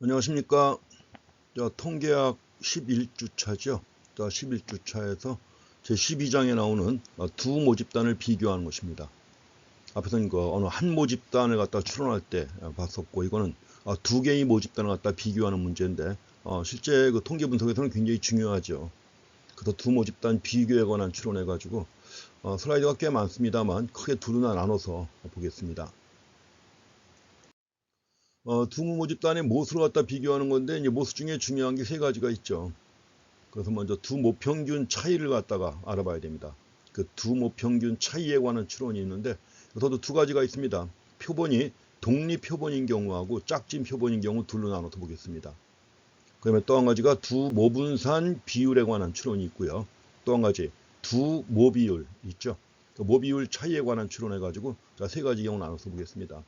안녕하십니까. 통계학 11주차죠. 11주차에서 제12장에 나오는 두 모집단을 비교하는 것입니다. 앞에서는 어느 한 모집단을 갖다 추론할 때 봤었고, 이거는 두 개의 모집단을 갖다 비교하는 문제인데, 실제 그 통계 분석에서는 굉장히 중요하죠. 그래서 두 모집단 비교에 관한 추론해가지고 슬라이드가 꽤 많습니다만 크게 두루나 나눠서 보겠습니다. 두 모집단의 모수를 갖다 비교하는 건데, 이제 모수 중에 중요한 게 세 가지가 있죠. 그래서 먼저 두 모평균 차이를 갖다가 알아봐야 됩니다. 그 두 모평균 차이에 관한 추론이 있는데, 여기서도 두 가지가 있습니다. 표본이 독립표본인 경우하고 짝진 표본인 경우 둘로 나눠서 보겠습니다. 그다음에 또 한 가지가 두 모분산 비율에 관한 추론이 있고요. 또 한 가지 두 모비율 있죠. 그 모비율 차이에 관한 추론해가지고 세 가지 경우 나눠서 보겠습니다.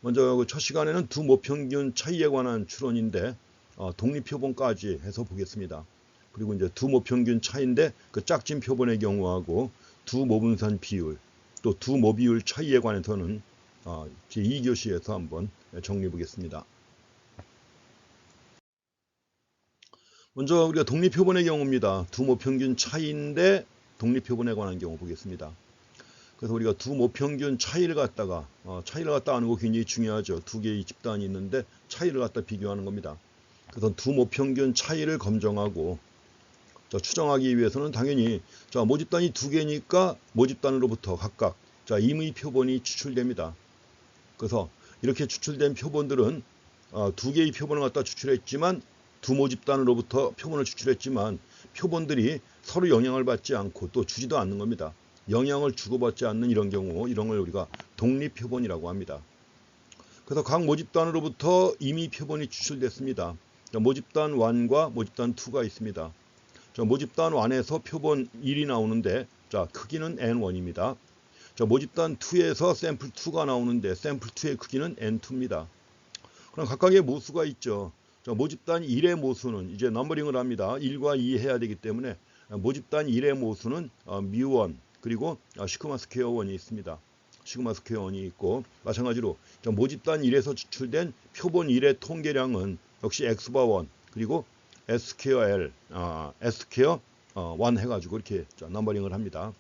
먼저 첫 시간에는 두 모평균 차이에 관한 추론인데 독립표본까지 해서 보겠습니다. 그리고 이제 두 모평균 차이인데 그 짝진 표본의 경우하고 두 모분산 비율 또 두 모비율 차이에 관해서는 제2교시에서 한번 정리해 보겠습니다. 먼저 우리가 독립표본의 경우입니다. 두 모평균 차이인데 독립표본에 관한 경우 보겠습니다. 그래서 우리가 두 모평균 차이를 갖다가 하는 거 굉장히 중요하죠. 두 개의 집단이 있는데 차이를 갖다 비교하는 겁니다. 그래서 두 모평균 차이를 검정하고 추정하기 위해서는 당연히 모집단이 두 개니까 모집단으로부터 각각 임의 표본이 추출됩니다. 그래서 이렇게 추출된 표본들은 두 개의 표본을 갖다 추출했지만 두 모집단으로부터 표본을 추출했지만 표본들이 서로 영향을 받지 않고 또 주지도 않는 겁니다. 영향을 주고받지 않는 이런 경우, 이런 걸 우리가 독립표본이라고 합니다. 그래서 각 모집단으로부터 임의 표본이 추출됐습니다. 모집단 1과 모집단 2가 있습니다. 모집단 1에서 표본 1이 나오는데 크기는 N1입니다. 모집단 2에서 샘플 2가 나오는데 샘플 2의 크기는 N2입니다. 그럼 각각의 모수가 있죠. 모집단 1의 모수는 이제 넘버링을 합니다. 1과 2 해야 되기 때문에 모집단 1의 모수는 μ1 그리고 시그마 스퀘어 1이 있습니다. 시그마 스퀘어 1이 있고 마찬가지로 모집단 1에서 추출된 표본 1의 통계량은 역시 X바1 그리고 S 스퀘어 L, S 스퀘어 1 해가지고 이렇게 넘버링을 합니다.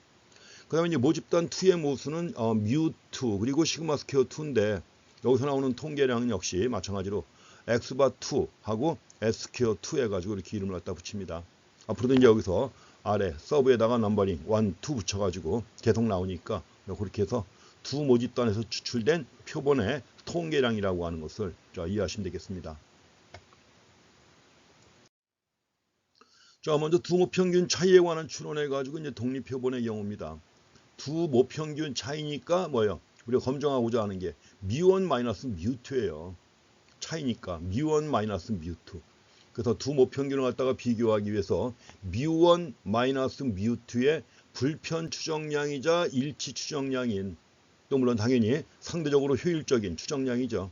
그 다음에 이제 모집단 2의 모수는 μ2 그리고 시그마 스퀘어 2인데 여기서 나오는 통계량은 역시 마찬가지로 X바2 하고 S 스퀘어 2 해가지고 이렇게 이름을 갖다 붙입니다. 앞으로도 이제 여기서 아래 서브에다가 넘버링 1, 2 붙여가지고 계속 나오니까 그렇게 해서 두 모집단에서 추출된 표본의 통계량이라고 하는 것을 이해하시면 되겠습니다. 먼저 두 모평균 차이에 관한 추론해가지고 이제 독립표본의 경우입니다. 두 모평균 차이니까 뭐예요? 우리가 검정하고자 하는 게 μ1 마이너스 μ2예요. 차이니까 μ1 마이너스 μ2. 그래서 두 모평균을 갖다가 비교하기 위해서 μ1 마이너스 μ2의 불편 추정량이자 일치 추정량인 또 물론 당연히 상대적으로 효율적인 추정량이죠.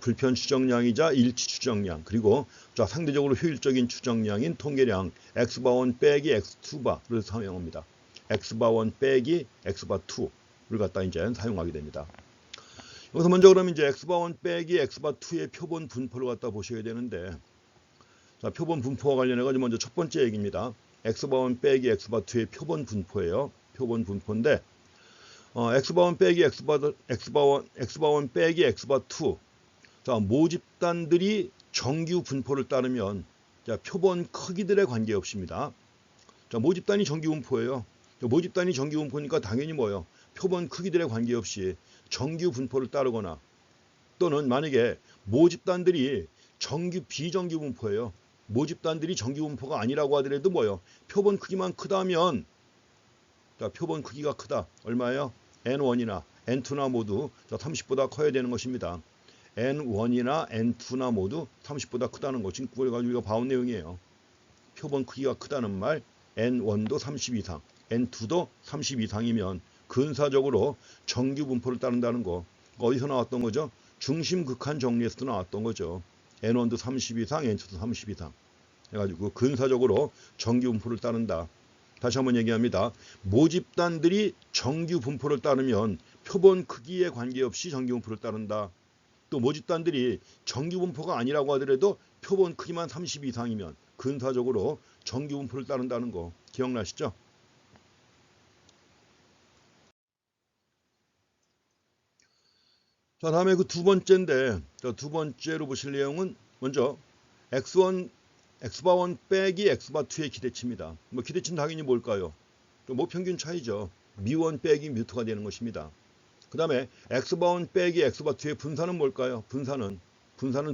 불편 추정량이자 일치 추정량 그리고 상대적으로 효율적인 추정량인 통계량 X바1 빼기 X2바를 사용합니다. X바1 빼기 X바2를 갖다 이제 사용하게 됩니다. 여기서 먼저 그러면 이제 X바1 빼기 X바2의 표본 분포를 갖다 보셔야 되는데 표본 분포와 관련해가지고 먼저 첫 번째 얘기입니다. X바1 빼기 X바2의 표본 분포예요. 표본 분포인데 X바1 빼기 X바1 빼기 X바2 모집단들이 정규 분포를 따르면 표본 크기들에 관계없습니다. 모집단이 정규 분포예요. 모집단이 정규 분포니까 당연히 뭐예요? 표본 크기들에 관계없이 정규 분포를 따르거나 또는 만약에 모집단들이 비정규 분포예요. 모집단들이 정규 분포가 아니라고 하더라도 뭐예요? 표본 크기만 크다면 표본 크기가 크다. 얼마예요? N1이나 N2나 모두 30보다 커야 되는 것입니다. N1이나 N2나 모두 30보다 크다는 거. 지금 그걸 가지고 우리가 봐온 내용이에요. 표본 크기가 크다는 말 N1도 30 이상, N2도 30 이상이면 근사적으로 정규 분포를 따른다는 거. 어디서 나왔던 거죠? 중심 극한 정리에서도 나왔던 거죠. N1도 30 이상, N2도 30 이상. 해가지고 근사적으로 정규 분포를 따른다. 다시 한번 얘기합니다. 모집단들이 정규 분포를 따르면 표본 크기에 관계없이 정규 분포를 따른다. 또 모집단들이 정규 분포가 아니라고 하더라도 표본 크기만 30 이상이면 근사적으로 정규 분포를 따른다는 거 기억나시죠? 자, 다음에 그 두 번째인데, 두 번째로 보실 내용은 먼저 x1, x바1 빼기 x바2의 기대치입니다. 뭐 기대치는 당연히 뭘까요? 모평균 차이죠. 뮤1 빼기 뮤2가 되는 것입니다. 그 다음에 x바1 빼기 x바2의 분산은 뭘까요? 분산은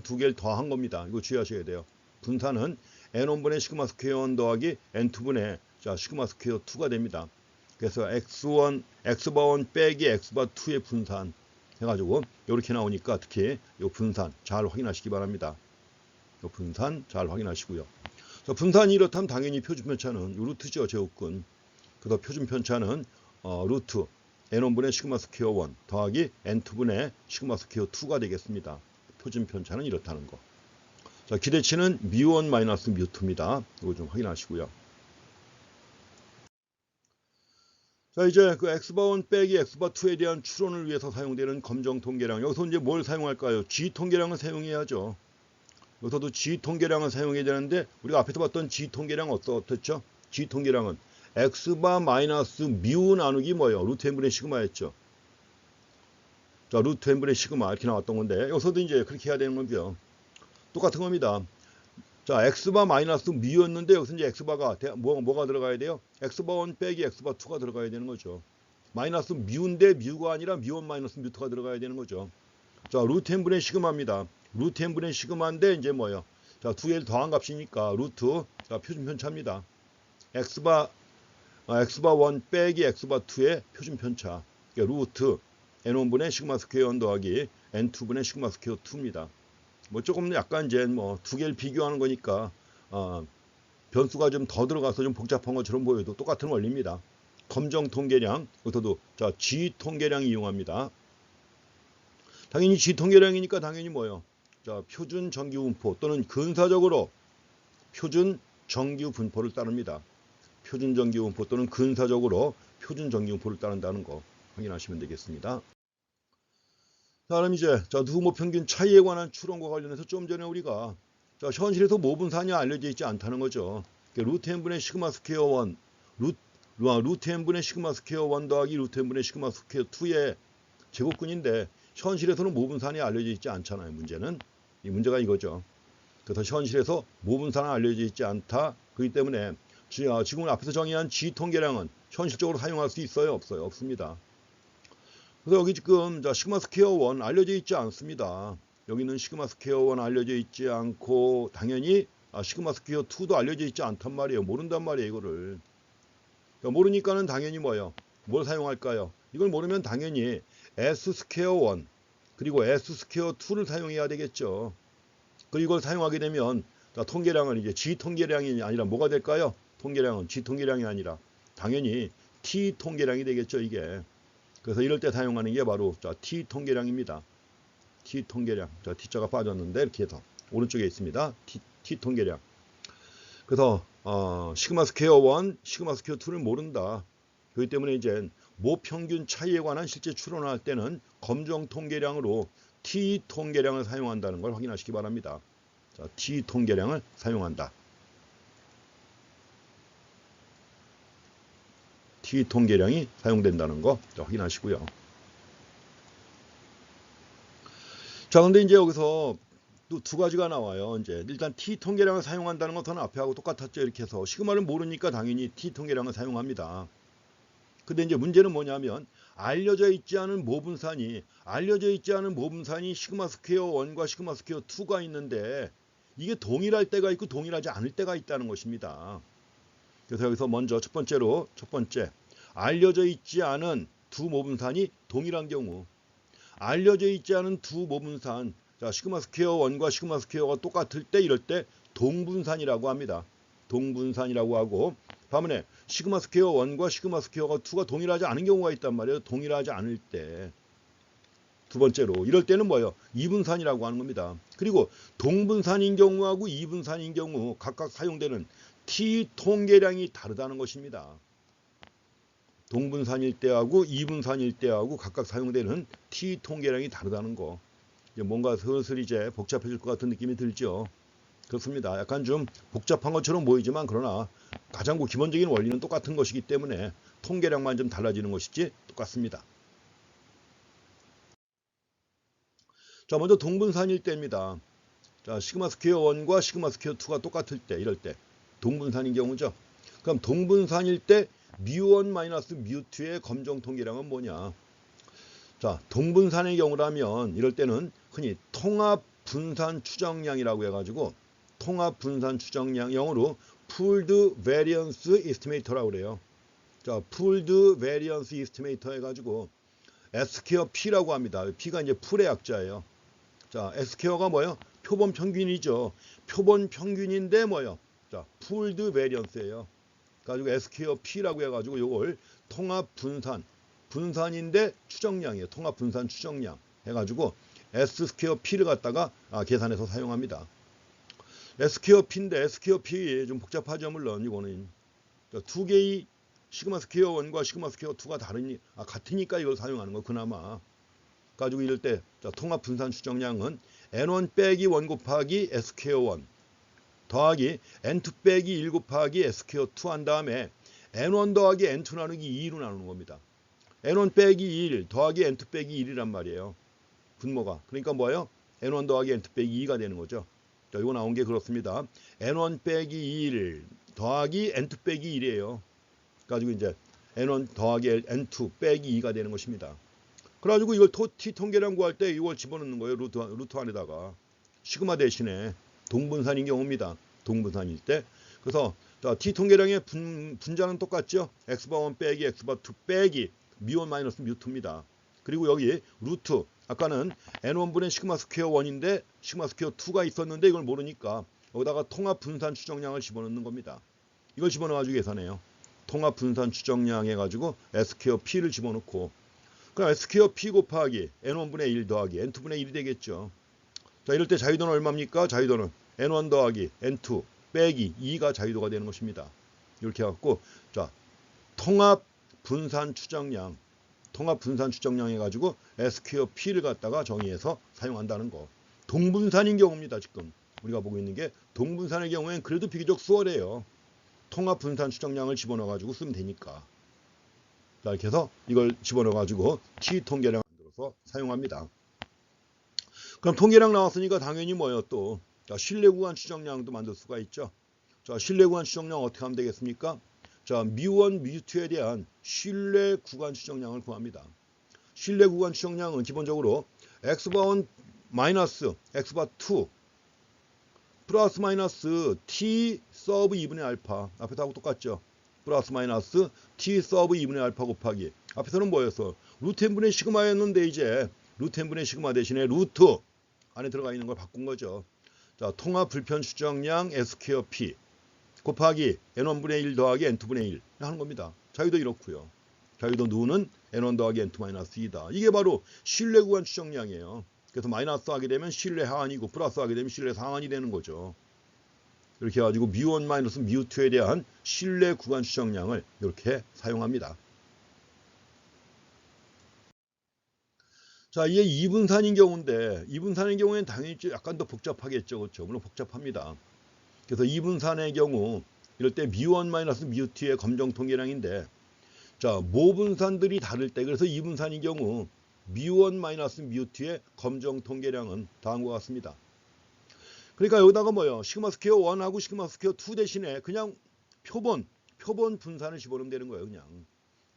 두 개를 더한 겁니다. 이거 주의하셔야 돼요. 분산은 n1분의 시그마 스퀘어 1 더하기 n2분의 시그마 스퀘어 2가 됩니다. 그래서 x바1 빼기 x바2의 분산 해가지고 이렇게 나오니까 특히 이 분산 잘 확인하시기 바랍니다. 이 분산 잘 확인하시고요. 분산이 이렇다면 당연히 표준 편차는 루트죠. 제곱근. 그래서 표준 편차는 루트 n1분의 시그마 스퀘어 1 더하기 n2분의 시그마 스퀘어 2가 되겠습니다. 표준 편차는 이렇다는 거. 자, 기대치는 뮤1 마이너스 뮤2입니다. 이거 좀 확인하시고요. 자, 이제 그 x바1 빼기 x바2에 대한 추론을 위해서 사용되는 검정 통계량. 여기서 이제 뭘 사용할까요? G 통계량을 사용해야죠. 여기서도 G 통계량을 사용해야 되는데 우리가 앞에서 봤던 G 통계량은 어떻죠? G 통계량은 x바 마이너스 뮤 나누기 뭐예요? 루트 n분의 시그마였죠. 자, 루트 n분의 시그마 이렇게 나왔던 건데 여기서도 이제 그렇게 해야 되는 거고요. 똑같은 겁니다. 자, x바 마이너스 뮤였는데 여기서 이제 x바가 뭐가 들어가야 돼요? x바1 빼기 x바2가 들어가야 되는 거죠. 마이너스 뮤인데 뮤가 아니라 뮤1 마이너스 뮤2가 들어가야 되는 거죠. 자, 루트 n분의 시그마입니다. 루트 n분의 시그마인데 이제 뭐예요? 자, 두 개를 더한 값이니까 루트, 자, 표준 편차입니다. x바1 빼기 x바2의 표준 편차. 그러니까 루트 n1분의 시그마 스퀘어 1 더하기 n2분의 시그마 스퀘어 2입니다. 뭐 조금 약간 이제 뭐 두 개를 비교하는 거니까 변수가 좀 더 들어가서 좀 복잡한 것처럼 보여도 똑같은 원리입니다. 검정 통계량, 여기서도 자 G 통계량 이용합니다. 당연히 G 통계량이니까 당연히 뭐예요? 자, 표준 정규 분포 또는 근사적으로 표준 정규 분포를 따릅니다. 표준 정규 분포 또는 근사적으로 표준 정규 분포를 따른다는 거 확인하시면 되겠습니다. 자, 그럼 이제 두 모평균 차이에 관한 추론과 관련해서 좀 전에 우리가 현실에서 모분산이 알려져 있지 않다는 거죠. 루트 n분의 시그마 스퀘어 1 루트 n분의 시그마 스퀘어 1 더하기 루트 n분의 시그마 스퀘어 2의 제곱근인데 현실에서는 모분산이 알려져 있지 않잖아요. 문제는 이 문제가 이거죠. 그래서 현실에서 모분산은 알려져 있지 않다. 그렇기 때문에 지금 앞에서 정의한 G 통계량은 현실적으로 사용할 수 있어요? 없어요? 없습니다. 그래서 여기 지금 시그마 스퀘어 1 알려져 있지 않습니다. 여기는 시그마 스퀘어 1 알려져 있지 않고 당연히 시그마 스퀘어 2도 알려져 있지 않단 말이에요. 모른단 말이에요. 이거를. 그러니까 모르니까는 당연히 뭐예요? 뭘 사용할까요? 이걸 모르면 당연히 S 스퀘어 1 그리고 S 스퀘어 2를 사용해야 되겠죠. 그리고 이걸 사용하게 되면 통계량은 이제 G 통계량이 아니라 뭐가 될까요? 통계량은 G 통계량이 아니라 당연히 T 통계량이 되겠죠. 이게. 그래서 이럴 때 사용하는 게 바로 T 통계량입니다. T 통계량. T자가 빠졌는데 이렇게 해서 오른쪽에 있습니다. T 통계량. 그래서 시그마 스퀘어 1, 시그마 스퀘어 2를 모른다. 그렇기 때문에 이제 모평균 차이에 관한 실제 추론을 할 때는 검정 통계량으로 T 통계량을 사용한다는 걸 확인하시기 바랍니다. 자, T 통계량을 사용한다. T 통계량이 사용된다는 거 확인하시고요. 자, 근데 이제 여기서 또 두 가지가 나와요. 이제 일단 T 통계량을 사용한다는 것은 앞에하고 똑같았죠. 이렇게 해서 시그마를 모르니까 당연히 T 통계량을 사용합니다. 근데 이제 문제는 뭐냐면 알려져 있지 않은 모분산이 시그마 스퀘어 1과 시그마 스퀘어 2가 있는데 이게 동일할 때가 있고 동일하지 않을 때가 있다는 것입니다. 그래서 여기서 먼저 첫 번째 알려져 있지 않은 두 모분산이 동일한 경우, 알려져 있지 않은 두 모분산, 시그마 스퀘어 1과 시그마 스퀘어가 똑같을 때 이럴 때 동분산이라고 합니다. 동분산이라고 하고, 반면에 시그마 스퀘어 1과 시그마 스퀘어가 2가 동일하지 않은 경우가 있단 말이에요. 동일하지 않을 때. 두 번째로 이럴 때는 뭐예요? 이분산이라고 하는 겁니다. 그리고 동분산인 경우하고 이분산인 경우 각각 사용되는 T 통계량이 다르다는 것입니다. 동분산일 때하고 이분산일 때하고 각각 사용되는 T 통계량이 다르다는 거. 이제 뭔가 슬슬 이제 복잡해질 것 같은 느낌이 들죠. 그렇습니다. 약간 좀 복잡한 것처럼 보이지만 그러나 가장 기본적인 원리는 똑같은 것이기 때문에 통계량만 좀 달라지는 것이지 똑같습니다. 자, 먼저 동분산일 때입니다. 자, 시그마 스퀘어 1과 시그마 스퀘어 2가 똑같을 때, 이럴 때 동분산인 경우죠. 그럼 동분산일 때 뮤1 마이너스 뮤2의 검정 통계량은 뭐냐? 자, 동분산의 경우라면 이럴 때는 흔히 통합 분산 추정량이라고 해가지고 통합 분산 추정량, 영어로 Pooled Variance Estimator라고 그래요. 자, Pooled Variance Estimator 해가지고 S퀘어 P라고 합니다. P가 이제 풀의 약자예요. 자, S퀘어가 뭐예요? 표본 평균이죠. 표본 평균인데 뭐예요? 자, Pooled Variance예요. 가지고 S퀘어 P라고 해가지고 이걸 통합 분산, 분산인데 추정량이에요. 통합 분산 추정량 해가지고 S 스퀘어 P를 갖다가 계산해서 사용합니다. S 스퀘어 P인데 S 스퀘어 P 좀 복잡하죠. 물론 이거는 두 개의 시그마 스퀘어 1과 시그마 스퀘어 2가 같으니까 이걸 사용하는 거 그나마. 가지고 이럴 때 통합 분산 추정량은 N1 빼기 1 곱하기 S 스퀘어 1 더하기 N2 빼기 1 곱하기 S 스퀘어 2 한 다음에 N1 더하기 N2 나누기 2로 나누는 겁니다. N1 빼기 1 더하기 N2 빼기 1이란 말이에요. 분모가. 그러니까 뭐예요? N1 더하기 N2 빼기 2가 되는 거죠. 자, 이거 나온 게 그렇습니다. N1 빼기 1 더하기 N2 빼기 1이에요. 가지고 이제 N1 더하기 N2 빼기 2가 되는 것입니다. 그래가지고 이걸 T 통계량 구할 때 이걸 집어넣는 거예요. 루트 안에다가. 시그마 대신에 동분산인 경우입니다. 동분산일 때. 그래서 자, T 통계량의 분자는 똑같죠. X바1 빼기 X바2 빼기 뮤1 마이너스 뮤2입니다. 그리고 여기 루트 아까는 N1분의 시그마 스퀘어 1인데 시그마 스퀘어 2가 있었는데 이걸 모르니까 여기다가 통합 분산 추정량을 집어넣는 겁니다. 이걸 집어넣어가지고 계산해요. 통합 분산 추정량 해가지고 S퀘어 P를 집어넣고 그럼 S퀘어 P 곱하기 N1분의 1 더하기 N2분의 1이 되겠죠. 자, 이럴 때 자유도는 얼마입니까? 자유도는 N1 더하기 N2 빼기 2가 자유도가 되는 것입니다. 이렇게 해갖고 자, 통합 분산 추정량 해가지고 S퀘어 P를 갖다가 정의해서 사용한다는 거. 동분산인 경우입니다. 지금 우리가 보고 있는 게 동분산의 경우엔 그래도 비교적 수월해요. 통합 분산 추정량을 집어넣어가지고 쓰면 되니까. 자, 이렇게 해서 이걸 집어넣어가지고 T 통계량 만들어서 사용합니다. 그럼 통계량 나왔으니까 당연히 뭐예요 또. 자, 신뢰 구간 추정량도 만들 수가 있죠. 자, 신뢰 구간 추정량 어떻게 하면 되겠습니까? 자, 뮤1, 뮤2에 대한 신뢰 구간 추정량을 구합니다. 신뢰 구간 추정량은 기본적으로 X바1 마이너스 X바2 플러스 마이너스 T 서브 2분의 알파 앞에서 하고 똑같죠. 플러스 마이너스 T 서브 2분의 알파 곱하기 앞에서는 뭐였어? 루트 n분의 시그마였는데 이제 루트 n분의 시그마 대신에 루트 안에 들어가 있는 걸 바꾼 거죠. 자, 통합 불편 추정량 S퀘어 P 곱하기 N1분의 1 더하기 N2분의 1 하는 겁니다. 자유도 이렇고요. 자유도 누는 N1 더하기 N2-2다. 이게 바로 신뢰 구간 추정량이에요. 그래서 마이너스 하게 되면 신뢰 하한이고 플러스 하게 되면 신뢰 상한이 되는 거죠. 이렇게 해가지고 뮤1 마이너스 뮤2에 대한 신뢰 구간 추정량을 이렇게 사용합니다. 자, 이게 이분산인 경우인데 이분산인 경우에는 당연히 약간 더 복잡하겠죠. 그렇죠? 물론 복잡합니다. 그래서 이분산의 경우 이럴 때 뮤1 마이너스 뮤2의 검정 통계량인데 자, 모분산들이 다를 때 그래서 이분산인 경우 뮤1 마이너스 뮤2의 검정 통계량은 다음과 같습니다. 그러니까 여기다가 뭐예요? 시그마 스퀘어 1하고 시그마 스퀘어 2 대신에 그냥 표본 분산을 집어넣으면 되는 거예요. 그냥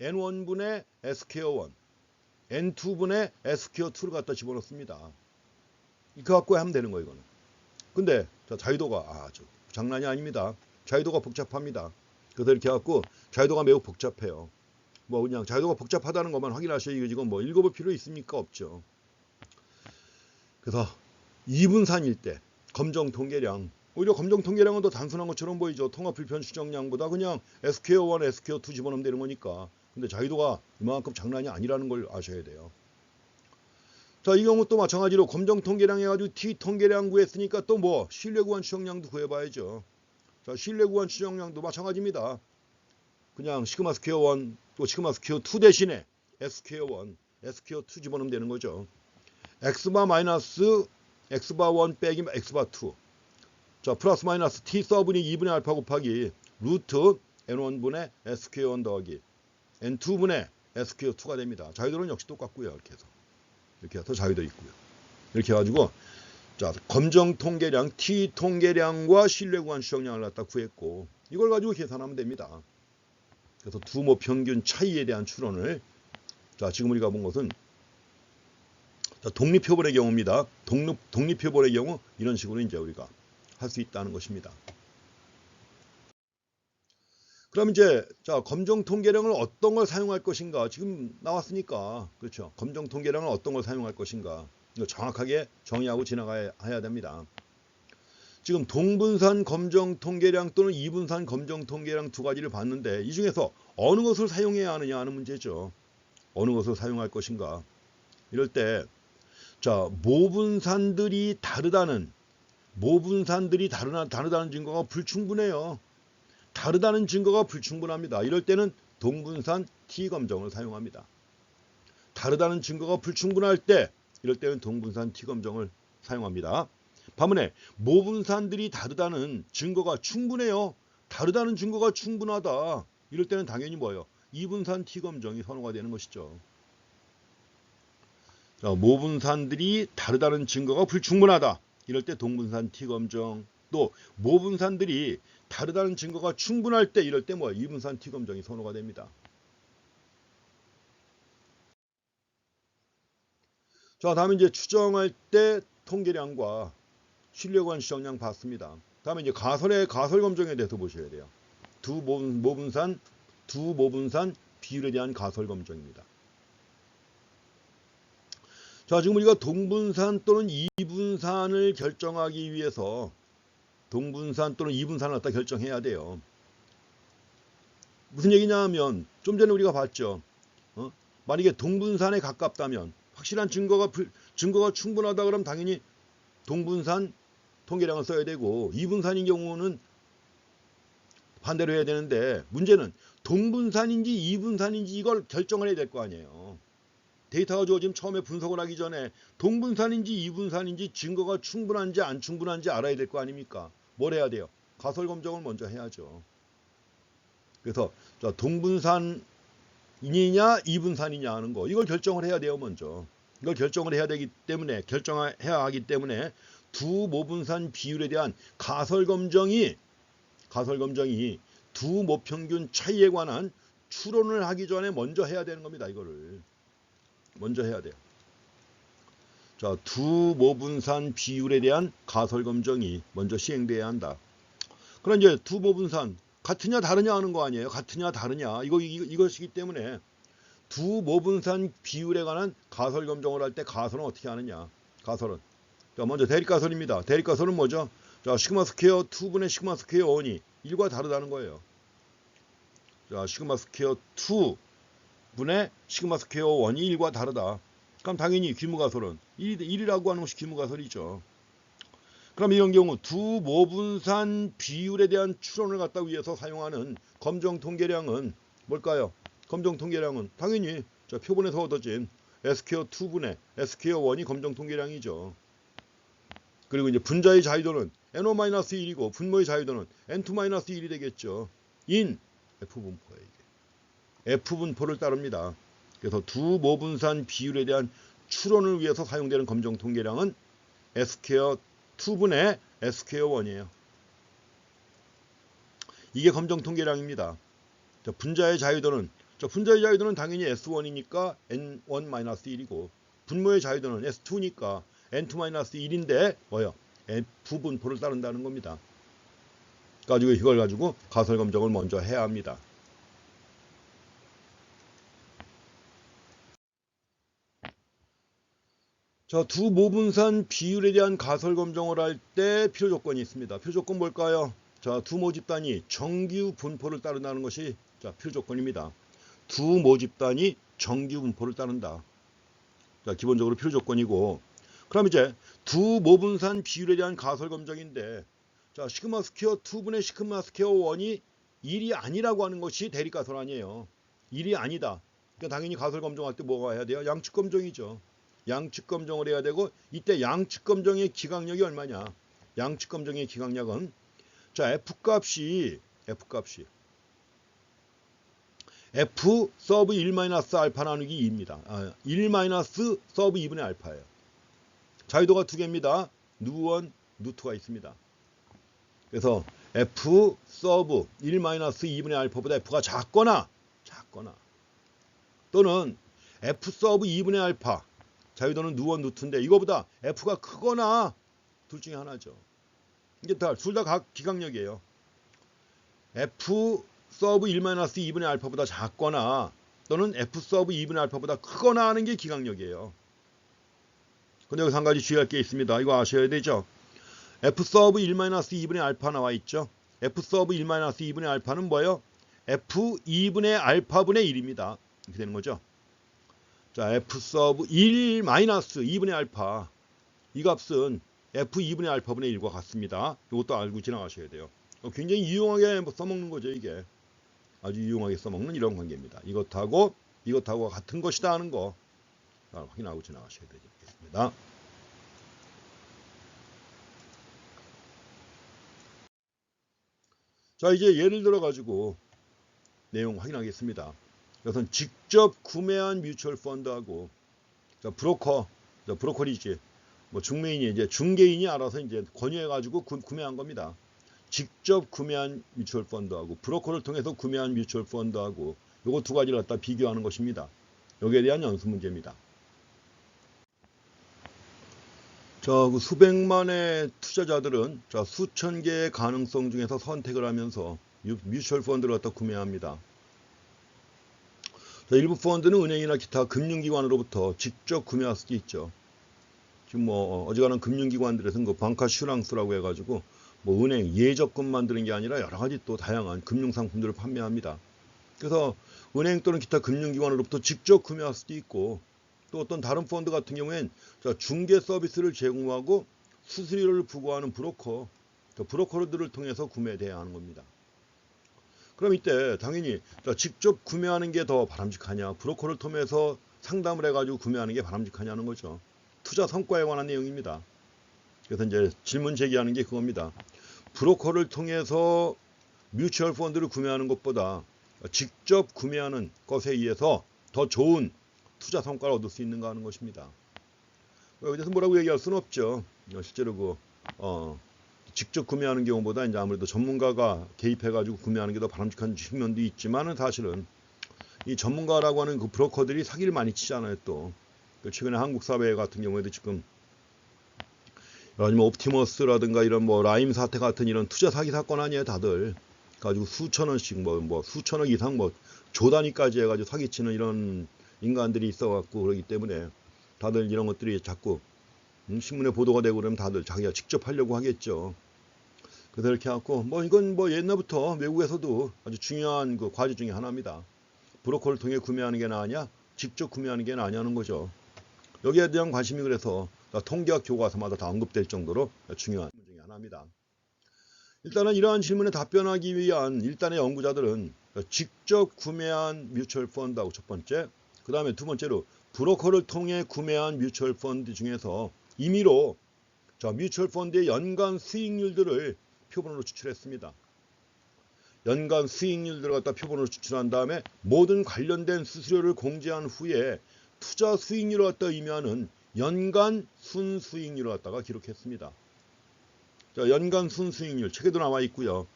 N1분의 S퀘어 1 N2분의 S퀘어 2를 갖다 집어넣습니다. 이거 갖고 하면 되는 거예요. 이거는. 근데 자유도가 장난이 아닙니다. 자유도가 복잡합니다. 그래서 이렇게 해갖고 자유도가 매우 복잡해요. 뭐 그냥 자유도가 복잡하다는 것만 확인하셔야 이거 지금 뭐 읽어볼 필요 있습니까? 없죠. 그래서 이분산일 때 검정 통계량 오히려 검정 통계량은 더 단순한 것처럼 보이죠. 통합 불편 추정량보다 그냥 S퀘어 1, S퀘어 2 집어넣으면 되는 거니까. 근데 자유도가 이만큼 장난이 아니라는 걸 아셔야 돼요. 자, 이 경우 또 마찬가지로 검정 통계량 해가지고 T 통계량 구했으니까 또 뭐 신뢰 구간 추정량도 구해봐야죠. 자, 신뢰 구간 추정량도 마찬가지입니다. 그냥 시그마 스퀘어 1 또 시그마 스퀘어 2 대신에 S퀘어 1, S퀘어 2 집어넣으면 되는 거죠. x바 마이너스 x바 1 빼기 x바 2. 자, 플러스 마이너스 t 서분이 2분의 알파 곱하기 루트 n1분의 sq1 더하기 n2분의 sq2가 됩니다. 자유들은 역시 똑같고요. 이렇게 해서 자유도 있고요. 이렇게 해가지고 자, 검정 통계량 t 통계량과 신뢰 구간 추정량을 갖다 구했고 이걸 가지고 계산하면 됩니다. 그래서 두 모평균 차이에 대한 추론을 자, 지금 우리가 본 것은 자, 독립표본의 경우입니다. 독립표본의 경우 이런 식으로 이제 우리가 할 수 있다는 것입니다. 그럼 이제 자, 검정 통계량을 어떤 걸 사용할 것인가 지금 나왔으니까 그렇죠. 검정 통계량을 어떤 걸 사용할 것인가 이거 정확하게 정의하고 지나가야 됩니다. 지금 동분산 검정 통계량 또는 이분산 검정 통계량 두 가지를 봤는데 이 중에서 어느 것을 사용해야 하느냐 하는 문제죠. 어느 것을 사용할 것인가. 이럴 때 자, 모분산들이 다르다는 증거가 불충분해요. 다르다는 증거가 불충분합니다. 이럴 때는 동분산 T검정을 사용합니다. 다르다는 증거가 불충분할 때 이럴 때는 동분산 T검정을 사용합니다. 반면에 모분산들이 다르다는 증거가 충분해요. 다르다는 증거가 충분하다. 이럴 때는 당연히 뭐예요? 이분산 T검정이 선호가 되는 것이죠. 자, 모분산들이 다르다는 증거가 불충분하다. 이럴 때 동분산 T검정, 또 모분산들이 다르다는 증거가 충분할 때 이럴 때 뭐예요? 이분산 T검정이 선호가 됩니다. 자, 다음에 이제 추정할 때 통계량과 신뢰구간 추정량 봤습니다. 다음에 이제 가설 검정에 대해서 보셔야 돼요. 두 모분산 비율에 대한 가설 검정입니다. 자, 지금 우리가 동분산 또는 이분산을 결정하기 위해서 동분산 또는 이분산을 갖다 결정해야 돼요. 무슨 얘기냐 하면 좀 전에 우리가 봤죠. 만약에 동분산에 가깝다면 확실한 증거가 충분하다 그러면 당연히 동분산 통계량을 써야 되고 이분산인 경우는 반대로 해야 되는데 문제는 동분산인지 이분산인지 이걸 결정을 해야 될 거 아니에요. 데이터가 주어지면 처음에 분석을 하기 전에 동분산인지 이분산인지 증거가 충분한지 안 충분한지 알아야 될 거 아닙니까? 뭘 해야 돼요? 가설 검정을 먼저 해야죠. 그래서 자, 동분산이냐 이분산이냐 하는 거 이걸 결정을 해야 돼요. 먼저 이걸 결정을 해야 되기 때문에 결정해야 하기 때문에 두 모분산 비율에 대한 가설 검정이 두 모평균 차이에 관한 추론을 하기 전에 먼저 해야 되는 겁니다. 이거를 먼저 해야 돼요. 자, 두 모분산 비율에 대한 가설 검정이 먼저 시행돼야 한다. 그럼 이제 두 모분산 같으냐 다르냐 하는 거 아니에요? 같으냐 다르냐 이것이기 때문에 두 모분산 비율에 관한 가설 검정을 할 때 가설은 어떻게 하느냐? 가설은 자, 먼저 대립가설입니다. 대립가설은 뭐죠? 자, 시그마 스퀘어 2분의 시그마 스퀘어 1이 1과 다르다는 거예요. 자, 시그마 스퀘어 2분의 시그마 스퀘어 1이 1과 다르다. 그럼 당연히 귀무가설은 1이라고 하는 것이 귀무가설이죠. 그럼 이런 경우 두 모분산 비율에 대한 추론을 갖다 위해서 사용하는 검정 통계량은 뭘까요? 검정 통계량은 당연히 자, 표본에서 얻어진 s퀘어 2분의 s퀘어 1이 검정 통계량이죠. 그리고 이제 분자의 자유도는 n1-1이고 분모의 자유도는 n2-1이 되겠죠. 인 F분포에 F분포를 따릅니다. 그래서 두 모분산 비율에 대한 추론을 위해서 사용되는 검정 통계량은 s퀘어 2분의 s퀘어 1이에요. 이게 검정 통계량입니다. 자, 분자의 자유도는 당연히 S1이니까 N1-1이고 분모의 자유도는 S2니까 N2-1인데 뭐예요? F분포를 따른다는 겁니다. 가지고 이걸 가지고 가설 검정을 먼저 해야 합니다. 자, 두 모분산 비율에 대한 가설 검정을 할 때 필요 조건이 있습니다. 필요 조건 뭘까요? 자, 두 모집단이 정규 분포를 따른다는 것이 자, 필요 조건입니다. 두 모집단이 정규 분포를 따른다. 자, 기본적으로 필요 조건이고, 그럼 이제 두 모분산 비율에 대한 가설 검정인데, 자, 시그마 스퀘어 2분의 시그마 스퀘어 1이 1이 아니라고 하는 것이 대립가설 아니에요. 1이 아니다. 그러니까 당연히 가설 검정할 때 뭐가 해야 돼요? 양측 검정이죠. 양측 검정을 해야 되고, 이때 양측 검정의 기각력이 얼마냐? 양측 검정의 기각력은, 자, F값이 F 서브 1-알파 나누기 2입니다. 1 서브 2분의 알파예요. 자유도가 두 개입니다. 누1, 누2가 있습니다. 그래서 F 서브 1-2분의 알파보다 F가 작거나 또는 F 서브 2분의 알파, 자유도는 누1, 누2인데 이거보다 F가 크거나 둘 중에 하나죠. 이게 둘 다 각 기각력이에요. F 서브 1-2분의 알파보다 작거나 또는 F 서브 2분의 알파보다 크거나 하는 게 기각력이에요. 근데 여기서 한 가지 주의할 게 있습니다. 이거 아셔야 되죠. F 서브 1-2분의 알파 나와 있죠. F 서브 1-2분의 알파는 뭐예요? F 2분의 알파분의 1입니다. 이렇게 되는 거죠. 자, F 서브 1-2분의 알파, 이 값은 F 2분의 알파분의 1과 같습니다. 이것도 알고 지나가셔야 돼요. 굉장히 유용하게 써먹는 거죠. 이게 아주 유용하게 써먹는 이런 관계입니다. 이것하고 같은 것이다 하는 거 확인하고 지나가셔야 되겠습니다. 자, 이제 예를 들어 가지고 내용 확인하겠습니다. 이것은 직접 구매한 뮤추얼 펀드하고, 자, 브로커리지, 뭐 중매인이 이제 중개인이 알아서 이제 권유해 가지고 구매한 겁니다. 직접 구매한 뮤추얼 펀드하고 브로커를 통해서 구매한 뮤추얼 펀드하고 요거 두 가지를 갖다 비교하는 것입니다. 여기에 대한 연습 문제입니다. 자, 그 수백만의 투자자들은 자, 수천 개의 가능성 중에서 선택을 하면서 뮤추얼 펀드를 갖다 구매합니다. 자, 일부 펀드는 은행이나 기타 금융기관으로부터 직접 구매할 수도 있죠. 지금 뭐 어지간한 금융기관들에서는 그 방카슈랑스라고 해가지고 뭐 은행 예적금 만드는 게 아니라 여러 가지 또 다양한 금융상품들을 판매합니다. 그래서 은행 또는 기타 금융기관으로부터 직접 구매할 수도 있고, 또 어떤 다른 펀드 같은 경우엔 중개 서비스를 제공하고 수수료를 부과하는 브로커들을 통해서 구매돼야 하는 겁니다. 그럼 이때 당연히 직접 구매하는 게 더 바람직하냐, 브로커를 통해서 상담을 해가지고 구매하는 게 바람직하냐는 거죠. 투자 성과에 관한 내용입니다. 그래서 이제 질문 제기하는 게 그겁니다. 브로커를 통해서 뮤추얼 펀드를 구매하는 것보다 직접 구매하는 것에 의해서 더 좋은 투자 성과를 얻을 수 있는가 하는 것입니다. 여기서 뭐라고 얘기할 수는 없죠. 실제로 직접 구매하는 경우보다 이제 아무래도 전문가가 개입해가지고 구매하는 게 더 바람직한 측면도 있지만은, 사실은 이 전문가라고 하는 그 브로커들이 사기를 많이 치잖아요. 또 최근에 한국 사회 같은 경우에도 지금 뭐 옵티머스라든가 이런 뭐 라임 사태 같은 이런 투자 사기 사건 아니에요. 다들 가지고 수천 원씩 뭐 수천억 이상 뭐 조 단위까지 해가지고 사기치는 이런 인간들이 있어갖고, 그러기 때문에 다들 이런 것들이 자꾸 신문에 보도가 되고 그러면 다들 자기가 직접 하려고 하겠죠. 그래서 이렇게 해갖고 이건 옛날부터 외국에서도 아주 중요한 그 과제 중에 하나입니다. 브로커를 통해 구매하는 게 나으냐, 직접 구매하는 게 나으냐는 거죠. 여기에 대한 관심이 그래서 통계학 교과서마다 다 언급될 정도로 중요한 질문 중에 하나입니다. 일단은 이러한 질문에 답변하기 위한 일단의 연구자들은 직접 구매한 뮤추얼 펀드하고 첫 번째, 그 다음에 두 번째로 브로커를 통해 구매한 뮤추얼 펀드 중에서 임의로 뮤추얼 펀드의 연간 수익률들을 표본으로 추출했습니다. 연간 수익률들을 갖다 표본으로 추출한 다음에 모든 관련된 수수료를 공제한 후에 투자 수익률을 갖다 의미하는 연간 순수익률을 갖다가 기록했습니다. 자, 연간 순수익률 책에도 나와 있고요.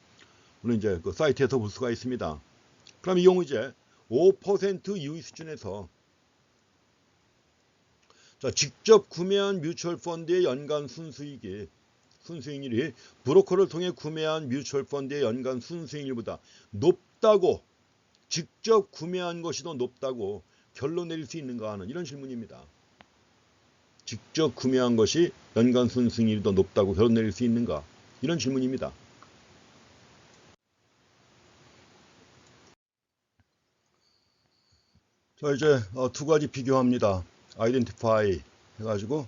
물론 이제 그 사이트에서 볼 수가 있습니다. 그럼 이 경우 이제 5% 이후 수준에서 직접 구매한 뮤추얼 펀드의 연간 순수익률이 브로커를 통해 구매한 뮤추얼 펀드의 연간 순수익률보다 높다고, 직접 구매한 것이 더 높다고 결론 내릴 수 있는가 하는 이런 질문입니다. 직접 구매한 것이 연간 순수익률이 더 높다고 결론 내릴 수 있는가, 이런 질문입니다. 자, 이제 두 가지 비교합니다. 아이덴티파이 해가지고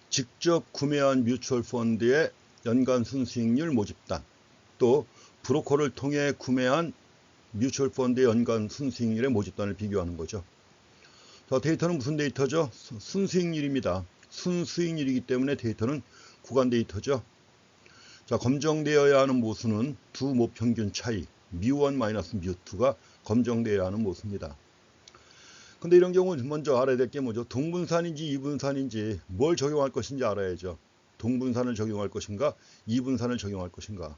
직접 구매한 뮤추얼 펀드의 연간 순수익률 모집단, 또 브로커를 통해 구매한 뮤추얼 펀드의 연간 순수익률의 모집단을 비교하는 거죠. 자, 데이터는 무슨 데이터죠? 순수익률입니다. 순수익률이기 때문에 데이터는 구간 데이터죠. 자, 검정되어야 하는 모수는 두 모평균 차이 μ1 마이너스 μ2가 검정되어야 하는 모수입니다. 근데 이런 경우 먼저 알아야 될 게 뭐죠? 동분산인지 이분산인지 뭘 적용할 것인지 알아야죠. 동분산을 적용할 것인가 이분산을 적용할 것인가.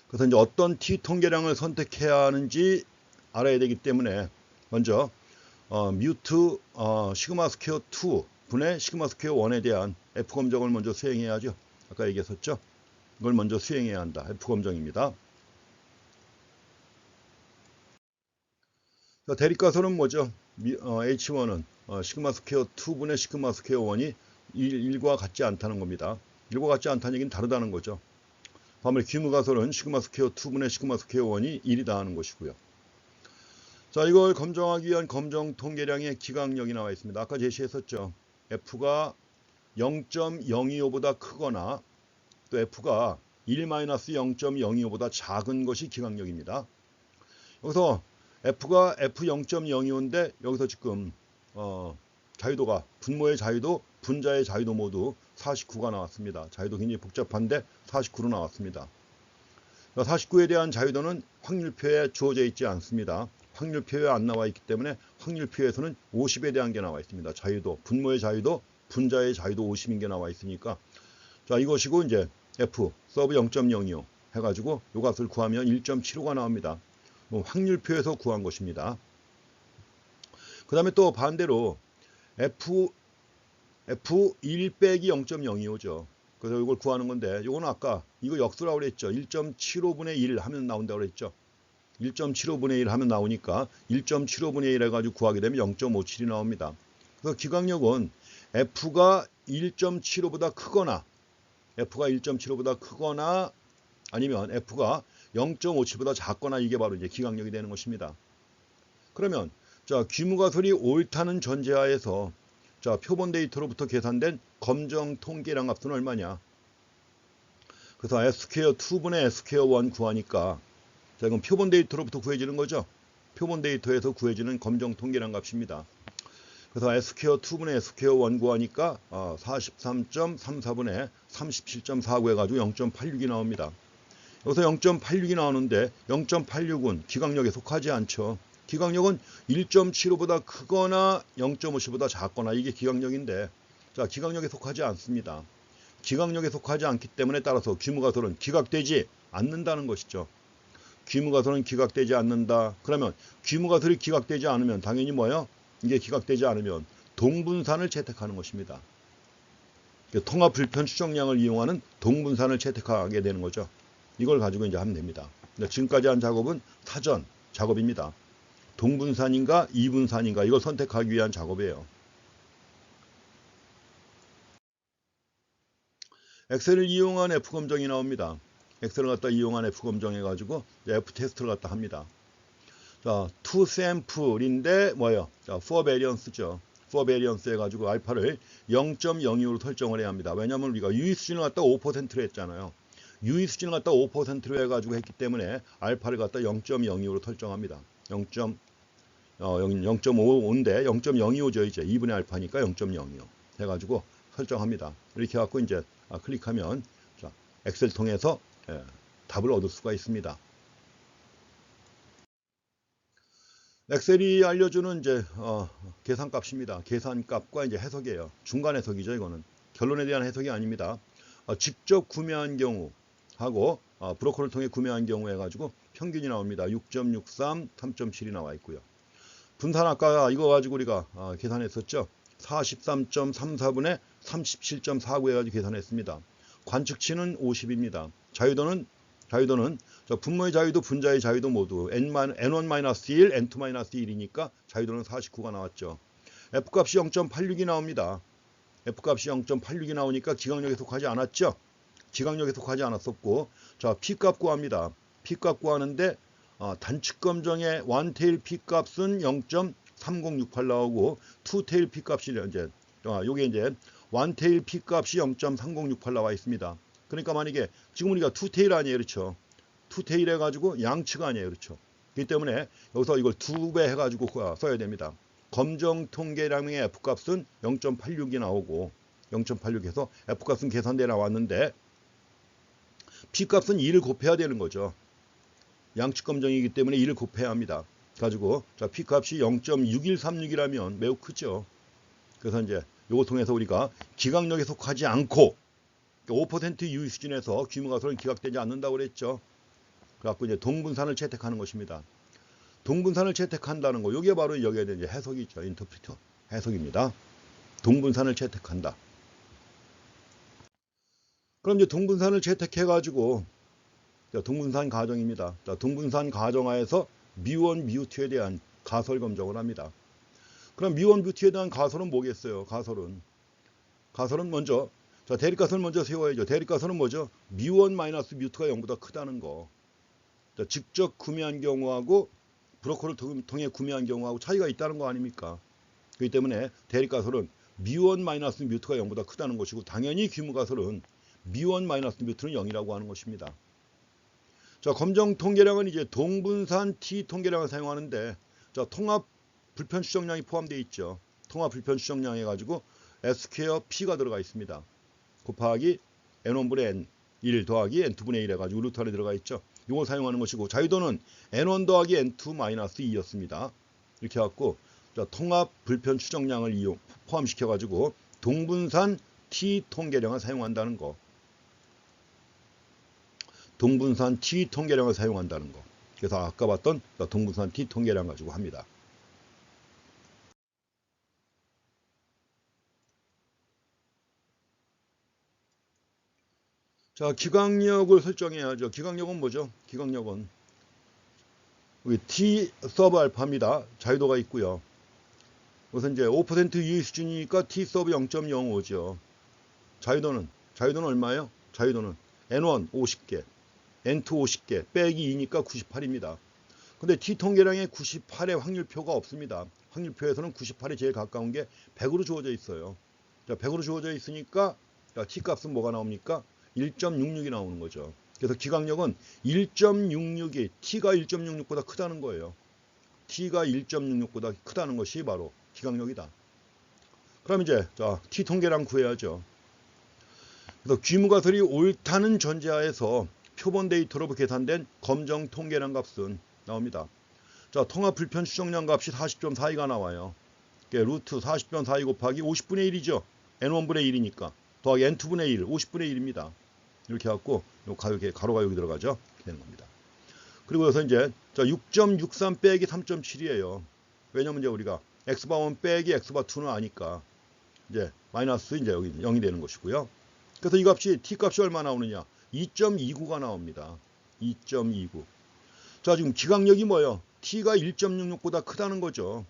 그래서 이제 어떤 t 통계량을 선택해야 하는지 알아야 되기 때문에 먼저 μ2 시그마 스퀘어 2 분의 시그마 스퀘어 1에 대한 F 검정을 먼저 수행해야죠. 아까 얘기했었죠. 이걸 먼저 수행해야 한다. F 검정입니다. 자, 대립가설은 뭐죠? H1은 시그마 스퀘어 2 분의 시그마 스퀘어 1이 1과 같지 않다는 겁니다. 1과 같지 않다는 얘기는 다르다는 거죠. 반면에 귀무가설은 시그마 스퀘어 2 분의 시그마 스퀘어 1이 1이다 하는 것이고요. 자, 이걸 검정하기 위한 검정 통계량의 기각력이 나와 있습니다. 아까 제시했었죠. F가 0.025보다 크거나 또 F가 1-0.025보다 작은 것이 기각력입니다. 여기서 F가 F0.025인데 여기서 지금 자유도가 분모의 자유도, 분자의 자유도 모두 49가 나왔습니다. 자유도 굉장히 복잡한데 49로 나왔습니다. 49에 대한 자유도는 확률표에 주어져 있지 않습니다. 확률표에 안 나와 있기 때문에 확률표에서는 50에 대한 게 나와 있습니다. 자유도, 분모의 자유도, 분자의 자유도 50인 게 나와 있으니까 자, 이것이고 이제 F 서브 0.025 해가지고 요 값을 구하면 1.75가 나옵니다. 확률표에서 구한 것입니다. 그 다음에 또 반대로 F1 빼기 0.025죠. 그래서 이걸 구하는 건데 이거는 아까 이거 역수라고 그랬죠. 1.75분의 1 하면 나온다고 그랬죠. 1.75분의 1 하면 나오니까 1.75분의 1 해가지고 구하게 되면 0.57이 나옵니다. 그래서 기각력은 F가 1.75보다 크거나 아니면 F가 0.57보다 작거나 이게 바로 이제 기각력이 되는 것입니다. 그러면 자, 귀무가설이 옳다는 전제하에서 자, 표본 데이터로부터 계산된 검정 통계량 값은 얼마냐? 그래서 S 스퀘어 2분의 S 스퀘어 1 구하니까 자, 이건 표본 데이터로부터 구해지는 거죠. 표본 데이터에서 구해지는 검정 통계량 값입니다. 그래서 S 스퀘어 2분의 S 스퀘어 1 구하니까 43.34분의 37.49 해가지고 0.86이 나옵니다. 여기서 0.86이 나오는데 0.86은 기각력에 속하지 않죠. 기각력은 1.75보다 크거나 0.50보다 작거나 이게 기각력인데 자, 기각력에 속하지 않습니다. 기각력에 속하지 않기 때문에 따라서 귀무가설은 기각되지 않는다는 것이죠. 귀무가설은 기각되지 않는다. 그러면 귀무가설이 기각되지 않으면 당연히 뭐예요? 이게 기각되지 않으면 동분산을 채택하는 것입니다. 통합 불편 추정량을 이용하는 동분산을 채택하게 되는 거죠. 이걸 가지고 이제 하면 됩니다. 지금까지 한 작업은 사전 작업입니다. 동분산인가 이분산인가 이걸 선택하기 위한 작업이에요. 엑셀을 이용한 F 검정이 나옵니다. 엑셀을 갖다 이용한 F 검정 해가지고 F 테스트를 갖다 합니다. 자, 투 샘플인데 뭐예요? 자, for variance죠. for variance 해가지고 알파를 0.02로 설정을 해야 합니다. 왜냐하면 우리가 유의 수준을 갖다 5%로 했잖아요. 유의 수준을 갖다 5%로 해가지고 했기 때문에 알파를 갖다 0.02로 설정합니다. 0.55인데 0.025죠. 이제 2분의 알파니까 0.02 해가지고 설정합니다. 이렇게 해갖고 이제 클릭하면 자, 엑셀 통해서 답을 얻을 수가 있습니다. 엑셀이 알려주는 이제 계산값입니다. 계산값과 이제 해석이에요. 중간 해석이죠. 이거는 결론에 대한 해석이 아닙니다. 직접 구매한 경우 하고 브로커를 통해 구매한 경우 해가지고 평균이 나옵니다. 6.63, 3.7이 나와 있고요. 분산 아까 이거 가지고 우리가 계산했었죠. 43.34분의 37.49 해가지고 계산했습니다. 관측치는 50입니다. 자유도는 분모의 자유도, 분자의 자유도 모두 N1-1, N2-1이니까 자유도는 49가 나왔죠. F값이 0.86이 나옵니다. F값이 0.86이 나오니까 기각력에 속하지 않았죠. 기각력에 속하지 않았었고 자, P값 구합니다. P값 구하는데 단축 검정의 원테일 P값은 0.3068 나오고 투테일 P값이 이제 요게 이제 원테일 P값이 0.3068 나와 있습니다. 그러니까 만약에 지금 우리가 투테일 아니에요. 그렇죠? 투테일 해가지고 양측 아니에요. 그렇죠? 그렇기 때문에 여기서 이걸 2배 해가지고 써야 됩니다. 검정 통계량의 F값은 0.86이 나오고 0.86해서 F값은 계산돼 나왔는데 P값은 2를 곱해야 되는 거죠. 양측 검정이기 때문에 2를 곱해야 합니다. 가지고 자, P값이 0.6136이라면 매우 크죠. 그래서 이제 요거 통해서 우리가 기각력에 속하지 않고 5% 유의 수준에서 규모가설은 기각되지 않는다고 그랬죠. 그래갖고 이제 동분산을 채택하는 것입니다. 동분산을 채택한다는 거, 이게 바로 여기에 대한 해석이 있죠. 인터프리터 해석입니다. 동분산을 채택한다. 그럼 이제 동분산을 채택해가지고 동분산 가정입니다. 자, 동분산 가정하에서 미원, 미우트에 대한 가설 검정을 합니다. 그럼 미원, 미우트에 대한 가설은 뭐겠어요? 가설은 먼저 자, 대립가설을 먼저 세워야죠. 대립가설은 뭐죠? 미원 마이너스 미우트가 0보다 크다는 거. 자, 직접 구매한 경우하고 브로커를 통해 구매한 경우하고 차이가 있다는 거 아닙니까? 그렇기 때문에 대립가설은 미원 마이너스 미우트가 0보다 크다는 것이고 당연히 규모가설은 미원 마이너스 미우트는 0이라고 하는 것입니다. 자, 검정 통계량은 이제 동분산 T 통계량을 사용하는데 자, 통합 불편 추정량이 포함되어 있죠. 통합 불편 추정량 해가지고 S² P가 들어가 있습니다. 곱하기 N1분의 N1 더하기 N2분의 1 해가지고 루트 안에 들어가 있죠. 이걸 사용하는 것이고 자유도는 N1 더하기 N2 마이너스 2였습니다. 이렇게 해갖고 자, 통합 불편 추정량을 포함시켜가지고 동분산 T 통계량을 사용한다는 거. 동분산 T 통계량을 사용한다는 거. 그래서 아까 봤던 동분산 T 통계량 가지고 합니다. 자, 기각력을 설정해야죠. 기각력은 뭐죠? 기각력은 여기 T 서브 알파입니다. 자유도가 있고요. 우선 이제 5% 유의 수준이니까 T 서브 0.05죠. 자유도는 얼마예요? 자유도는 N1 50개, N2 50개 빼기 2니까 98입니다. 근데 T 통계량에 98의 확률표가 없습니다. 확률표에서는 98에 제일 가까운 게 100으로 주어져 있어요. 자, 100으로 주어져 있으니까 T 값은 뭐가 나옵니까? 1.66이 나오는 거죠. 그래서 기각력은 1.66이 T가 1.66보다 크다는 거예요. T가 1.66보다 크다는 것이 바로 기각력이다. 그럼 이제 자, T 통계량 구해야죠. 그래서 귀무가설이 옳다는 전제하에서 표본 데이터로 계산된 검정 통계량 값은 나옵니다. 자, 통합 불편 추정량 값이 40.42가 나와요. 루트 40.42 곱하기 50분의 1이죠. N1분의 1이니까. 더하기 N2분의 1, 50분의 1입니다. 이렇게 해갖고 가로가 여기 들어가죠. 이렇게 되는 겁니다. 그리고 여기서 이제 6.63 빼기 3.7이에요. 왜냐면 이제 우리가 X바원 빼기 X바2는 아니까 이제 마이너스 이제 여기 0이 되는 것이고요. 그래서 이 값이 T 값이 얼마 나오느냐? 2.29가 나옵니다. 2.29. 자, 지금 기각력이 뭐예요? T가 1.66보다 크다는 거죠.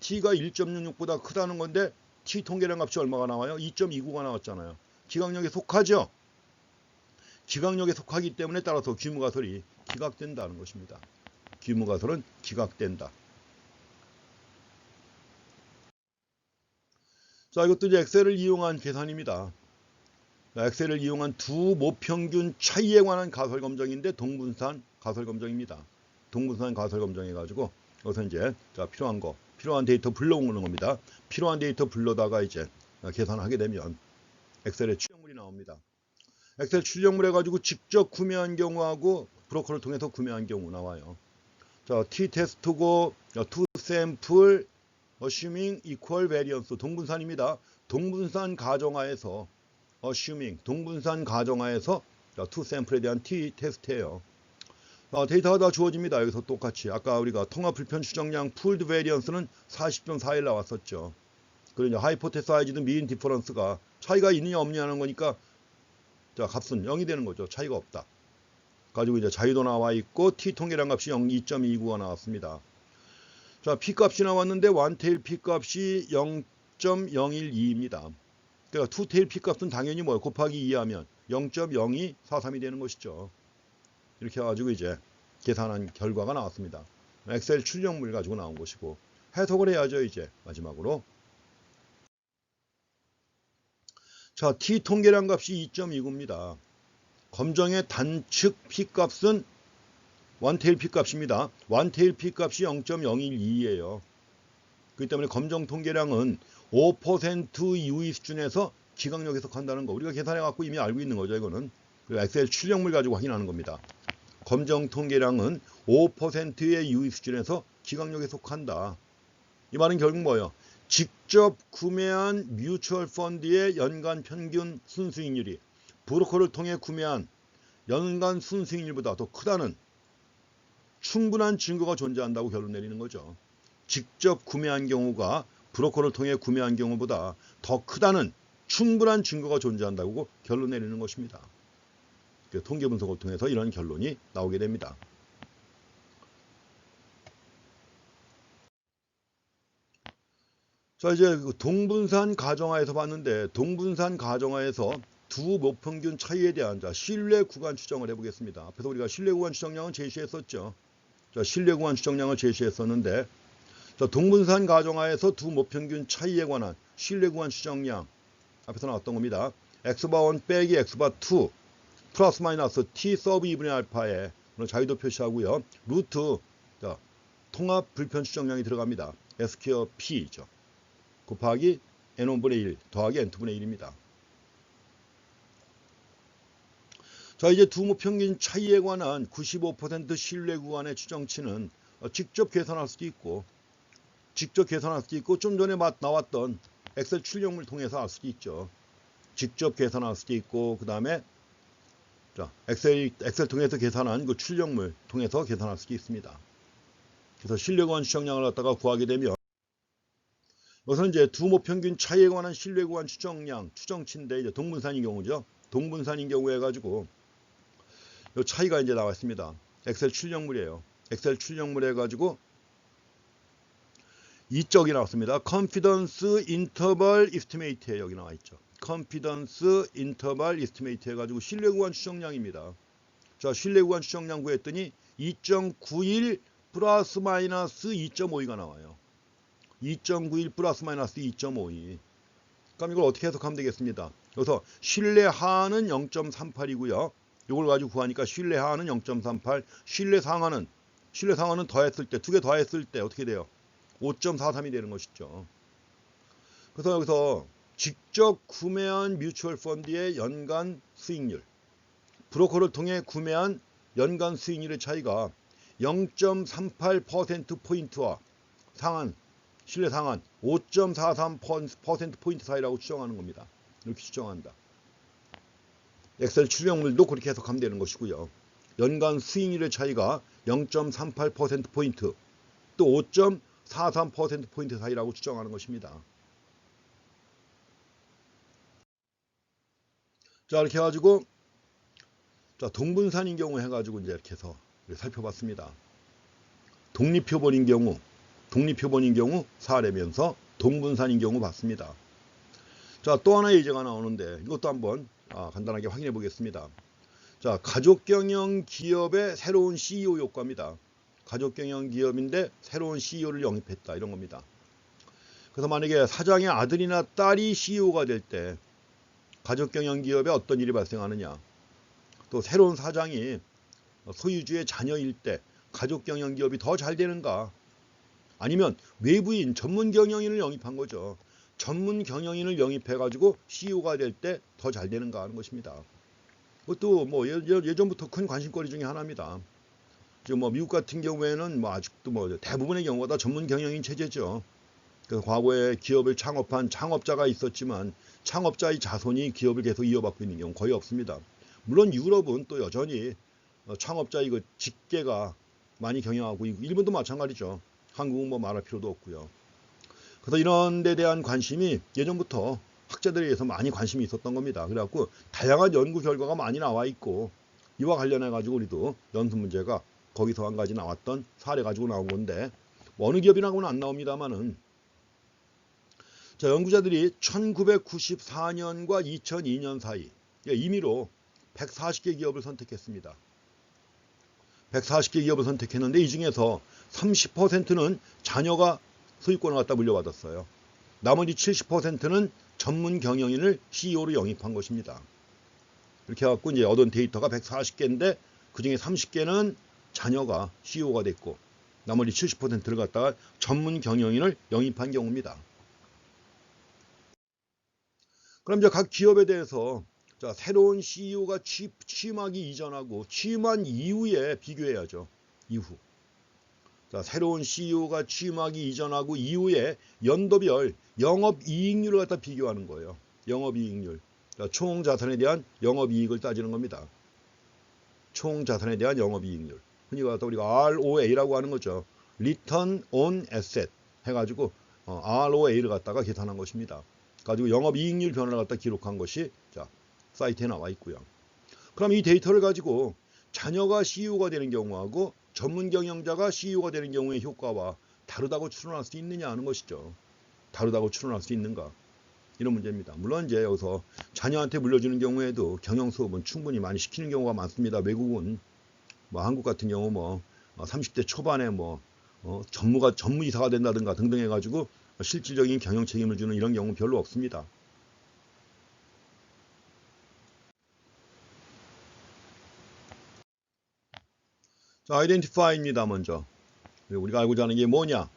T가 1.66보다 크다는 건데 T 통계량 값이 얼마가 나와요? 2.29가 나왔잖아요. 기각력에 속하죠. 기각력에 속하기 때문에 따라서 귀무가설이 기각된다는 것입니다. 귀무가설은 기각된다. 자, 이것도 이제 엑셀을 이용한 계산입니다. 엑셀을 이용한 두 모평균 차이에 관한 가설 검정인데 동분산 가설 검정입니다. 동분산 가설 검정해가지고 여기서 이제 자, 필요한 데이터 불러오는 겁니다. 필요한 데이터 불러다가 이제 계산하게 되면 엑셀에 출력물이 나옵니다. 엑셀 출력물 해가지고 직접 구매한 경우하고 브로커를 통해서 구매한 경우 나와요. 자, T 테스트고 투 샘플 assuming equal variance 동분산입니다. 동분산 가정하에서 assuming 동분산 가정하에서 투 샘플에 대한 T 테스트예요. 데이터가 다 주어집니다. 여기서 똑같이 아까 우리가 통합 불편 추정량 풀드 베리언스는 40.41 나왔었죠. 그리고 이제 하이포테사이즈드 미인 디퍼런스가 차이가 있느냐 없느냐는 거니까 자, 값은 0이 되는 거죠. 차이가 없다. 가지고 이제 자유도 나와 있고 T 통계량 값이 2.29가 나왔습니다. 자, P 값이 나왔는데 원테일 P 값이 0.012입니다. 그러니까 투테일 P 값은 당연히 뭐예요? 곱하기 2하면 0.0243이 되는 것이죠. 이렇게 해가지고 이제 계산한 결과가 나왔습니다. 엑셀 출력물 가지고 나온 것이고 해석을 해야죠. 이제 마지막으로 자, T 통계량 값이 2.29입니다. 검정의 단측 P 값은 원테일 P 값입니다. 원테일 P 값이 0.012예요. 그렇기 때문에 검정 통계량은 5% 이후의 수준에서 기강력 해석한다는 거 우리가 계산해 갖고 이미 알고 있는 거죠. 이거는 엑셀 출력물 가지고 확인하는 겁니다. 검정 통계량은 5%의 이후의 수준에서 기강력에 속한다. 이 말은 결국 뭐예요? 직접 구매한 뮤추얼 펀드의 연간 평균 순수익률이 브로커를 통해 구매한 연간 순수익률보다 더 크다는 충분한 증거가 존재한다고 결론 내리는 거죠. 직접 구매한 경우가 브로커를 통해 구매한 경우보다 더 크다는 충분한 증거가 존재한다고 결론 내리는 것입니다. 통계 분석을 통해서 이런 결론이 나오게 됩니다. 자, 이제 동분산 가정하에서 봤는데 동분산 가정하에서 두 모평균 차이에 대한 신뢰 구간 추정을 해보겠습니다. 앞에서 우리가 신뢰 구간 추정량을 제시했었죠. 자, 신뢰 구간 추정량을 제시했었는데 자, 동분산 가정하에서 두 모평균 차이에 관한 신뢰 구간 추정량 앞에서 나왔던 겁니다. x바 1 빼기 x바 2 플러스 마이너스 t 서브 2분의 알파에 자유도 표시하고요. 루트 자, 통합 불편 추정량이 들어갑니다. s퀘어 p죠. 곱하기 n1분의 1 더하기 n2분의 1입니다. 자, 이제 두 모평균 차이에 관한 95% 신뢰 구간의 추정치는 직접 계산할 수도 있고 좀 전에 나왔던 엑셀 출력물 통해서 알 수도 있죠. 직접 계산할 수도 있고 그 다음에 엑셀 통해서 계산한 그 출력물 통해서 계산할 수도 있습니다. 그래서 신뢰 구간 추정량을 갖다가 구하게 되면 우선 이제 두 모평균 차이에 관한 신뢰 구간 추정량 추정치인데 이제 동분산인 경우죠. 동분산인 경우 해가지고 이 차이가 이제 나왔습니다. 엑셀 출력물이에요. 엑셀 출력물 해가지고 이 쪽이 나왔습니다. Confidence Interval Estimate에 여기 나와 있죠. Confidence Interval Estimate 해가지고 신뢰 구간 추정량입니다. 자, 신뢰 구간 추정량 구했더니 2.91 플러스 마이너스 2.52가 나와요. 2.91 플러스 마이너스 2.52. 그럼 이걸 어떻게 해석하면 되겠습니다. 그래서 신뢰 하는 0.38이고요. 이걸 가지고 구하니까 신뢰 하는 0.38, 신뢰 상하는 더했을 때, 두 개 더했을 때 어떻게 돼요? 5.43이 되는 것이죠. 그래서 여기서 직접 구매한 뮤추얼 펀드의 연간 수익률, 브로커를 통해 구매한 연간 수익률의 차이가 0.38%포인트와 신뢰 상한 5.43%포인트 사이라고 추정하는 겁니다. 이렇게 추정한다. 엑셀 출력물도 그렇게 해석하면 되는 것이고요. 연간 수익률의 차이가 0.38%포인트 또 5.43%포인트 사이라고 추정하는 것입니다. 자, 이렇게 해가지고 동분산인 경우 해가지고 이제 이렇게 해서 살펴봤습니다. 독립표본인 경우 사례면서 동분산인 경우 봤습니다. 자, 또 하나의 예제가 나오는데 이것도 한번 간단하게 확인해 보겠습니다. 자, 가족경영 기업의 새로운 CEO 효과입니다. 가족경영 기업인데 새로운 CEO를 영입했다 이런 겁니다. 그래서 만약에 사장의 아들이나 딸이 CEO가 될 때 가족경영 기업에 어떤 일이 발생하느냐, 또 새로운 사장이 소유주의 자녀일 때 가족경영 기업이 더 잘 되는가, 아니면 외부인 전문 경영인을 영입한 거죠. 전문 경영인을 영입해가지고 CEO가 될 때 더 잘 되는가 하는 것입니다. 그것도 뭐 예전부터 큰 관심거리 중에 하나입니다. 지금 뭐 미국 같은 경우에는 뭐 아직도 뭐 대부분의 경우가 다 전문 경영인 체제죠. 그래서 과거에 기업을 창업한 창업자가 있었지만 창업자의 자손이 기업을 계속 이어받고 있는 경우 거의 없습니다. 물론 유럽은 또 여전히 창업자의 그 직계가 많이 경영하고 있고 일본도 마찬가지죠. 한국은 뭐 말할 필요도 없고요. 그래서 이런 데 대한 관심이 예전부터 학자들에 의해서 많이 관심이 있었던 겁니다. 그래갖고 다양한 연구 결과가 많이 나와 있고 이와 관련해 가지고 우리도 연습 문제가 거기서 한 가지 나왔던 사례 가지고 나온 건데 뭐 어느 기업이라고는 안 나옵니다만은 자, 연구자들이 1994년과 2002년 사이 임의로 140개 기업을 선택했습니다. 140개 기업을 선택했는데 이 중에서 30%는 자녀가 소유권을 갖다 물려받았어요. 나머지 70%는 전문 경영인을 CEO로 영입한 것입니다. 이렇게 해갖고 이제 얻은 데이터가 140개인데 그 중에 30개는 자녀가 CEO가 됐고 나머지 70%를 갖다가 전문 경영인을 영입한 경우입니다. 그럼 이제 각 기업에 대해서 자, 새로운 CEO가 취임하기 이전하고 취임한 이후에 비교해야죠. 이후. 자, 새로운 CEO가 취임하기 이전하고 이후에 연도별 영업이익률을 갖다 비교하는 거예요. 영업이익률. 자, 총 자산에 대한 영업이익을 따지는 겁니다. 총 자산에 대한 영업이익률. 흔히 갖다 우리가 ROA라고 하는 거죠. Return on Asset 해가지고 ROA를 갖다가 계산한 것입니다. 가지고 영업이익률 변화를 갖다 기록한 것이 자, 사이트에 나와 있고요. 그럼 이 데이터를 가지고 자녀가 CEO가 되는 경우하고 전문 경영자가 CEO가 되는 경우의 효과와 다르다고 추론할 수 있느냐 하는 것이죠. 다르다고 추론할 수 있는가? 이런 문제입니다. 물론 이제 여기서 자녀한테 물려주는 경우에도 경영 수업은 충분히 많이 시키는 경우가 많습니다. 외국은 뭐 한국 같은 경우 뭐 30대 초반에 뭐 전무이사가 된다든가 등등 해가지고 실질적인 경영 책임을 주는 이런 경우 별로 없습니다. 자, 아이덴티파이입니다. 먼저 우리가 알고자 하는 게 뭐냐?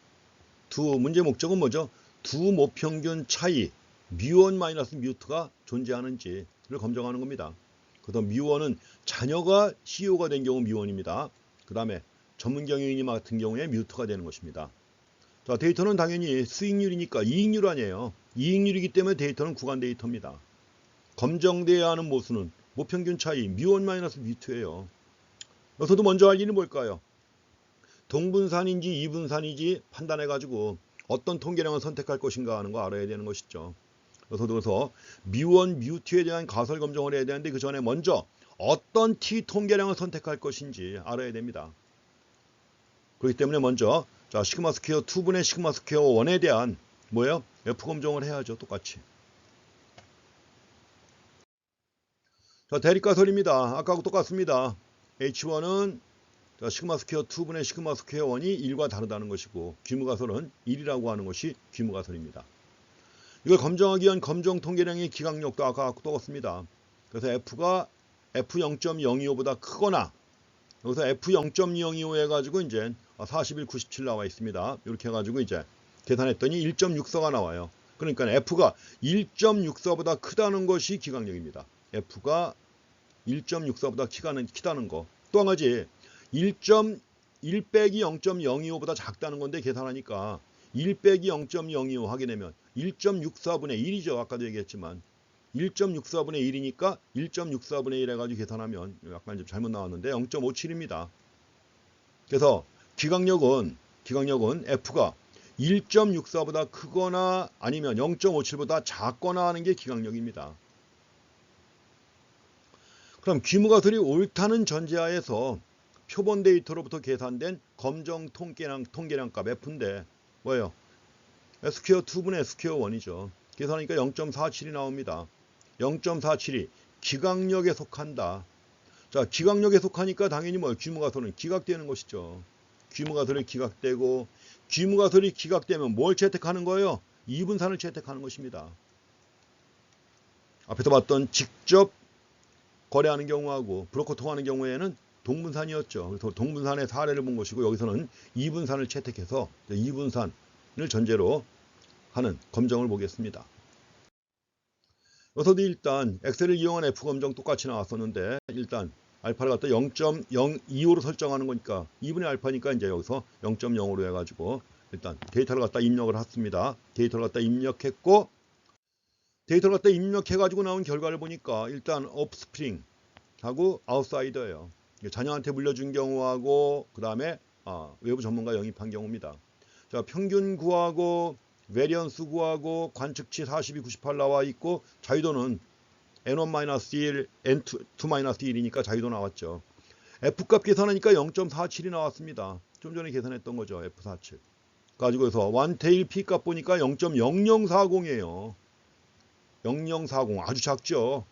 문제 목적은 뭐죠? 두 모평균 차이 뮤1 마이너스 뮤2가 존재하는지를 검증하는 겁니다. 그래서 뮤1은 자녀가 CEO가 된 경우 뮤1입니다. 그 다음에 전문 경영인 같은 경우에 뮤2가 되는 것입니다. 자, 데이터는 당연히 수익률이니까 이익률 아니에요. 이익률이기 때문에 데이터는 구간 데이터입니다. 검증돼야 하는 모수는 모평균 차이 뮤1 마이너스 뮤2예요. 여기서도 먼저 할 일이 뭘까요? 동분산인지 이분산인지 판단해가지고 어떤 통계량을 선택할 것인가 하는 거 알아야 되는 것이죠. 그래서 뮤1, 뮤2에 대한 가설 검증을 해야 되는데 그 전에 먼저 어떤 T 통계량을 선택할 것인지 알아야 됩니다. 그렇기 때문에 먼저 자, 시그마 스퀘어 2분의 시그마 스퀘어 1에 대한 뭐예요? F 검증을 해야죠. 똑같이. 자, 대립가설입니다. 아까하고 똑같습니다. H1은 자, 시그마 스퀘어 2분의 시그마 스퀘어 1이 1과 다르다는 것이고 귀무가설은 1이라고 하는 것이 귀무가설입니다. 이걸 검증하기 위한 검증 통계량의 기각력도 아까 똑같습니다. 그래서 F가 F0.025보다 크거나 여기서 F0.025 해가지고 이제 41, 97 나와 있습니다. 이렇게 해가지고 이제 계산했더니 1.64가 나와요. 그러니까 F가 1.64보다 크다는 것이 기각력입니다. F가 1.64보다 크다는 거. 또 한 가지 1 빼기 0.025보다 작다는 건데 계산하니까 1 빼기 0.025 하게 되면 1.64분의 1이죠. 아까도 얘기했지만 1.64분의 1이니까 1.64분의 1 해가지고 계산하면 약간 좀 잘못 나왔는데 0.57입니다. 그래서 기각력은 F가 1.64보다 크거나 아니면 0.57보다 작거나 하는 게 기각력입니다. 그럼 귀무가설이 옳다는 전제하에서 표본 데이터로부터 계산된 검정 통계량 값 F인데 뭐예요? 스퀘어 2분의 스퀘어 1이죠. 계산하니까 0.47이 나옵니다. 0.47이 기각력에 속한다. 자, 기각력에 속하니까 당연히 뭐예요? 귀무가설은 기각되는 것이죠. 귀무가설이 기각되고 귀무가설이 기각되면 뭘 채택하는 거예요? 이분산을 채택하는 것입니다. 앞에서 봤던 직접 거래하는 경우하고 브로커 통하는 경우에는 동분산이었죠. 그래서 동분산의 사례를 본 것이고 여기서는 이분산을 채택해서 이분산을 전제로 하는 검정을 보겠습니다. 여기서도 일단 엑셀을 이용한 F 검정 똑같이 나왔었는데 일단 알파를 갖다 0.025로 설정하는 거니까 2분의 알파니까 이제 여기서 0.05로 해가지고 일단 데이터를 갖다 입력을 했습니다. 데이터를 갖다 입력했고 데이터를 갖다 입력해가지고 나온 결과를 보니까 일단 업스프링 하고 아웃사이더예요. 자녀한테 물려준 경우하고 그 다음에 외부 전문가 영입한 경우입니다. 자, 평균 구하고 베리언스 구하고 관측치 42, 98 나와 있고 자유도는 N1-1, N2-1이니까 자유도 나왔죠. F값 계산하니까 0.47이 나왔습니다. 좀 전에 계산했던 거죠. F47. 가지고 해서 원테일 P값 보니까 0.0040이에요. 0040 아주 작죠.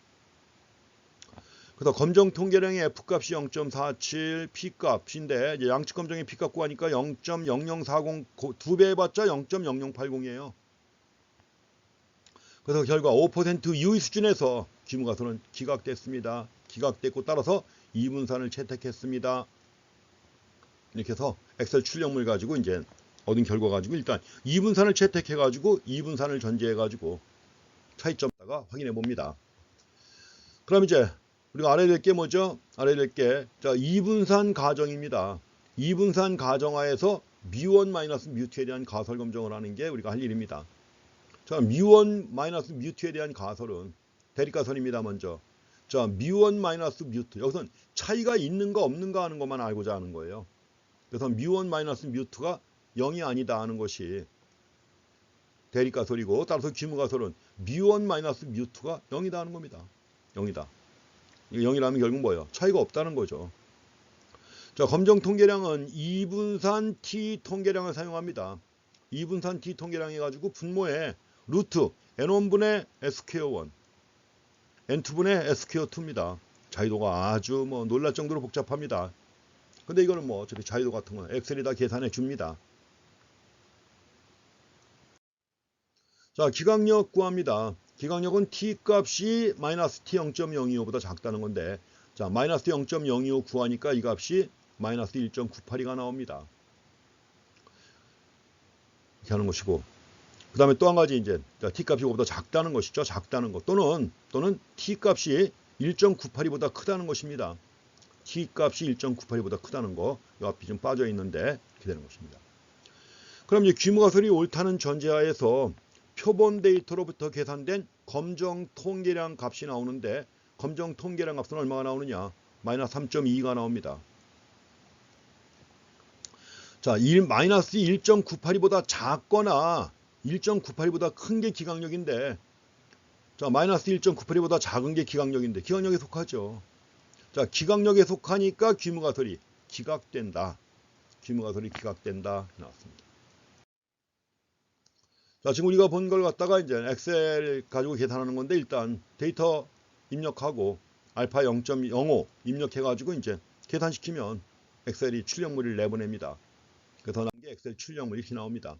그래서 검정 통계량의 F값이 0.47 P값인데 이제 양측 검정의 P값 구하니까 0.0040 2배 해봤자 0.0080이에요. 그래서 결과 5% 유의 수준에서 귀무가설은 기각됐습니다. 기각됐고 따라서 이분산을 채택했습니다. 이렇게 해서 엑셀 출력물 가지고 이제 얻은 결과 가지고 일단 이분산을 채택해 가지고 이분산을 전제해 가지고 차이점다가 확인해 봅니다. 그럼 이제 우리가 알아야 될 게 뭐죠? 알아야 될 게 자, 이분산 가정입니다. 이분산 가정하에서 뮤1 마이너스 뮤2에 대한 가설 검정을 하는 게 우리가 할 일입니다. 자, 뮤1 마이너스 뮤2에 대한 가설은 대립가설입니다. 먼저 자, 뮤1 마이너스 뮤2 여기서는 차이가 있는가 없는가 하는 것만 알고자 하는 거예요. 그래서 뮤1 마이너스 뮤2가 0이 아니다 하는 것이 대립가설이고, 따라서 귀무가설은 뮤1 마이너스 뮤2가 0이다 하는 겁니다. 0이다. 0이라면 결국 뭐예요? 차이가 없다는 거죠. 자, 검정 통계량은 이분산 t 통계량을 사용합니다. 이분산 t 통계량 해가지고 분모에 루트 n1분의 s²1 n2분의 s²2입니다. 자유도가 아주 뭐 놀랄 정도로 복잡합니다. 근데 이거는 뭐 어차피 자유도 같은 건 엑셀이 다 계산해 줍니다. 자, 기각력 구합니다. 기각력은 t 값이 마이너스 t 0.025보다 작다는 건데, 자, 마이너스 0.025 구하니까 이 값이 마이너스 1.982가 나옵니다. 이렇게 하는 것이고, 그 다음에 또 한 가지 이제 t 값이 이거보다 작다는 것이죠. 작다는 것 또는 t 값이 1.982보다 크다는 것입니다. t 값이 1.982보다 크다는 거, 이 앞이 좀 빠져 있는데 이렇게 되는 것입니다. 그럼 이제 귀무가설이 옳다는 전제하에서 표본 데이터로부터 계산된 검정 통계량 값이 나오는데, 검정 통계량 값은 얼마가 나오느냐? 마이너스 3.2가 나옵니다. 자, 마이너스 1.982보다 작거나 1.982보다 큰 게 기각력인데, 자, 마이너스 1.982보다 작은 게 기각력인데, 기각력에 속하죠. 자, 기각력에 속하니까 귀무가설이 기각된다. 귀무가설이 기각된다. 나왔습니다. 자, 지금 우리가 본 걸 갖다가 이제 엑셀 가지고 계산하는 건데, 일단 데이터 입력하고 알파 0.05 입력해가지고 이제 계산시키면 엑셀이 출력물을 내보냅니다. 그래서 나온 게 엑셀 출력물이 이렇게 나옵니다.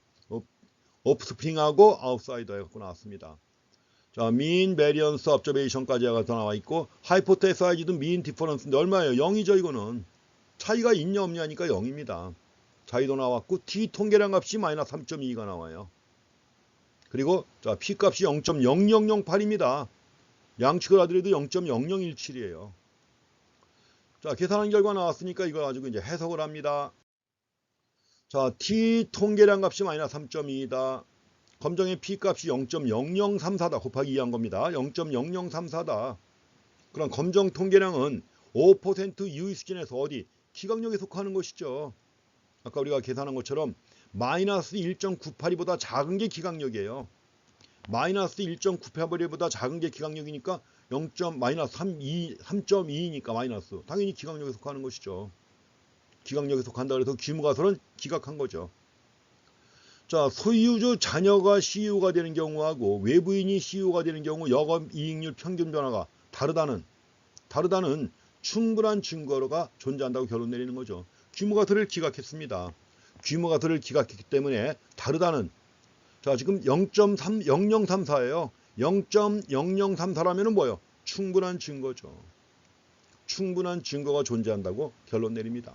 오프스프링하고 아웃사이더 해갖고 나왔습니다. 자, mean variance observation까지 해서 나와 있고, hypothesized mean difference인데 얼마예요? 0이죠. 이거는 차이가 있냐 없냐니까 0입니다. 자유도 나왔고 t 통계량 값이 마이너스 3.2가 나와요. 그리고 자, p 값이 0.0008입니다. 양측을 하더라도 0.0017이에요. 자, 계산한 결과 나왔으니까 이거 가지고 이제 해석을 합니다. 자, t 통계량 값이 마이너스 3.2이다. 검정의 p 값이 0.0034다. 곱하기 2한 겁니다. 0.0034다. 그럼 검정 통계량은 5% 유의 수준에서 어디? 기각력에 속하는 것이죠. 아까 우리가 계산한 것처럼 마이너스 1.982보다 작은 게 기각력이에요. 마이너스 1.982보다 작은 게 기각력이니까 마이너스 3.2니까 마이너스. 당연히 기각력에 속하는 것이죠. 기각력에 속한다 그래서 귀무가설은 기각한 거죠. 자, 소유주 자녀가 CEO가 되는 경우하고 외부인이 CEO가 되는 경우 영업이익률 평균 변화가 다르다는 충분한 증거가 존재한다고 결론 내리는 거죠. 귀무가설을 기각했습니다. 귀무가설을 기각했기 때문에 다르다는, 자, 지금 0.0034예요. 0.0034라면 뭐예요? 충분한 증거죠. 충분한 증거가 존재한다고 결론 내립니다.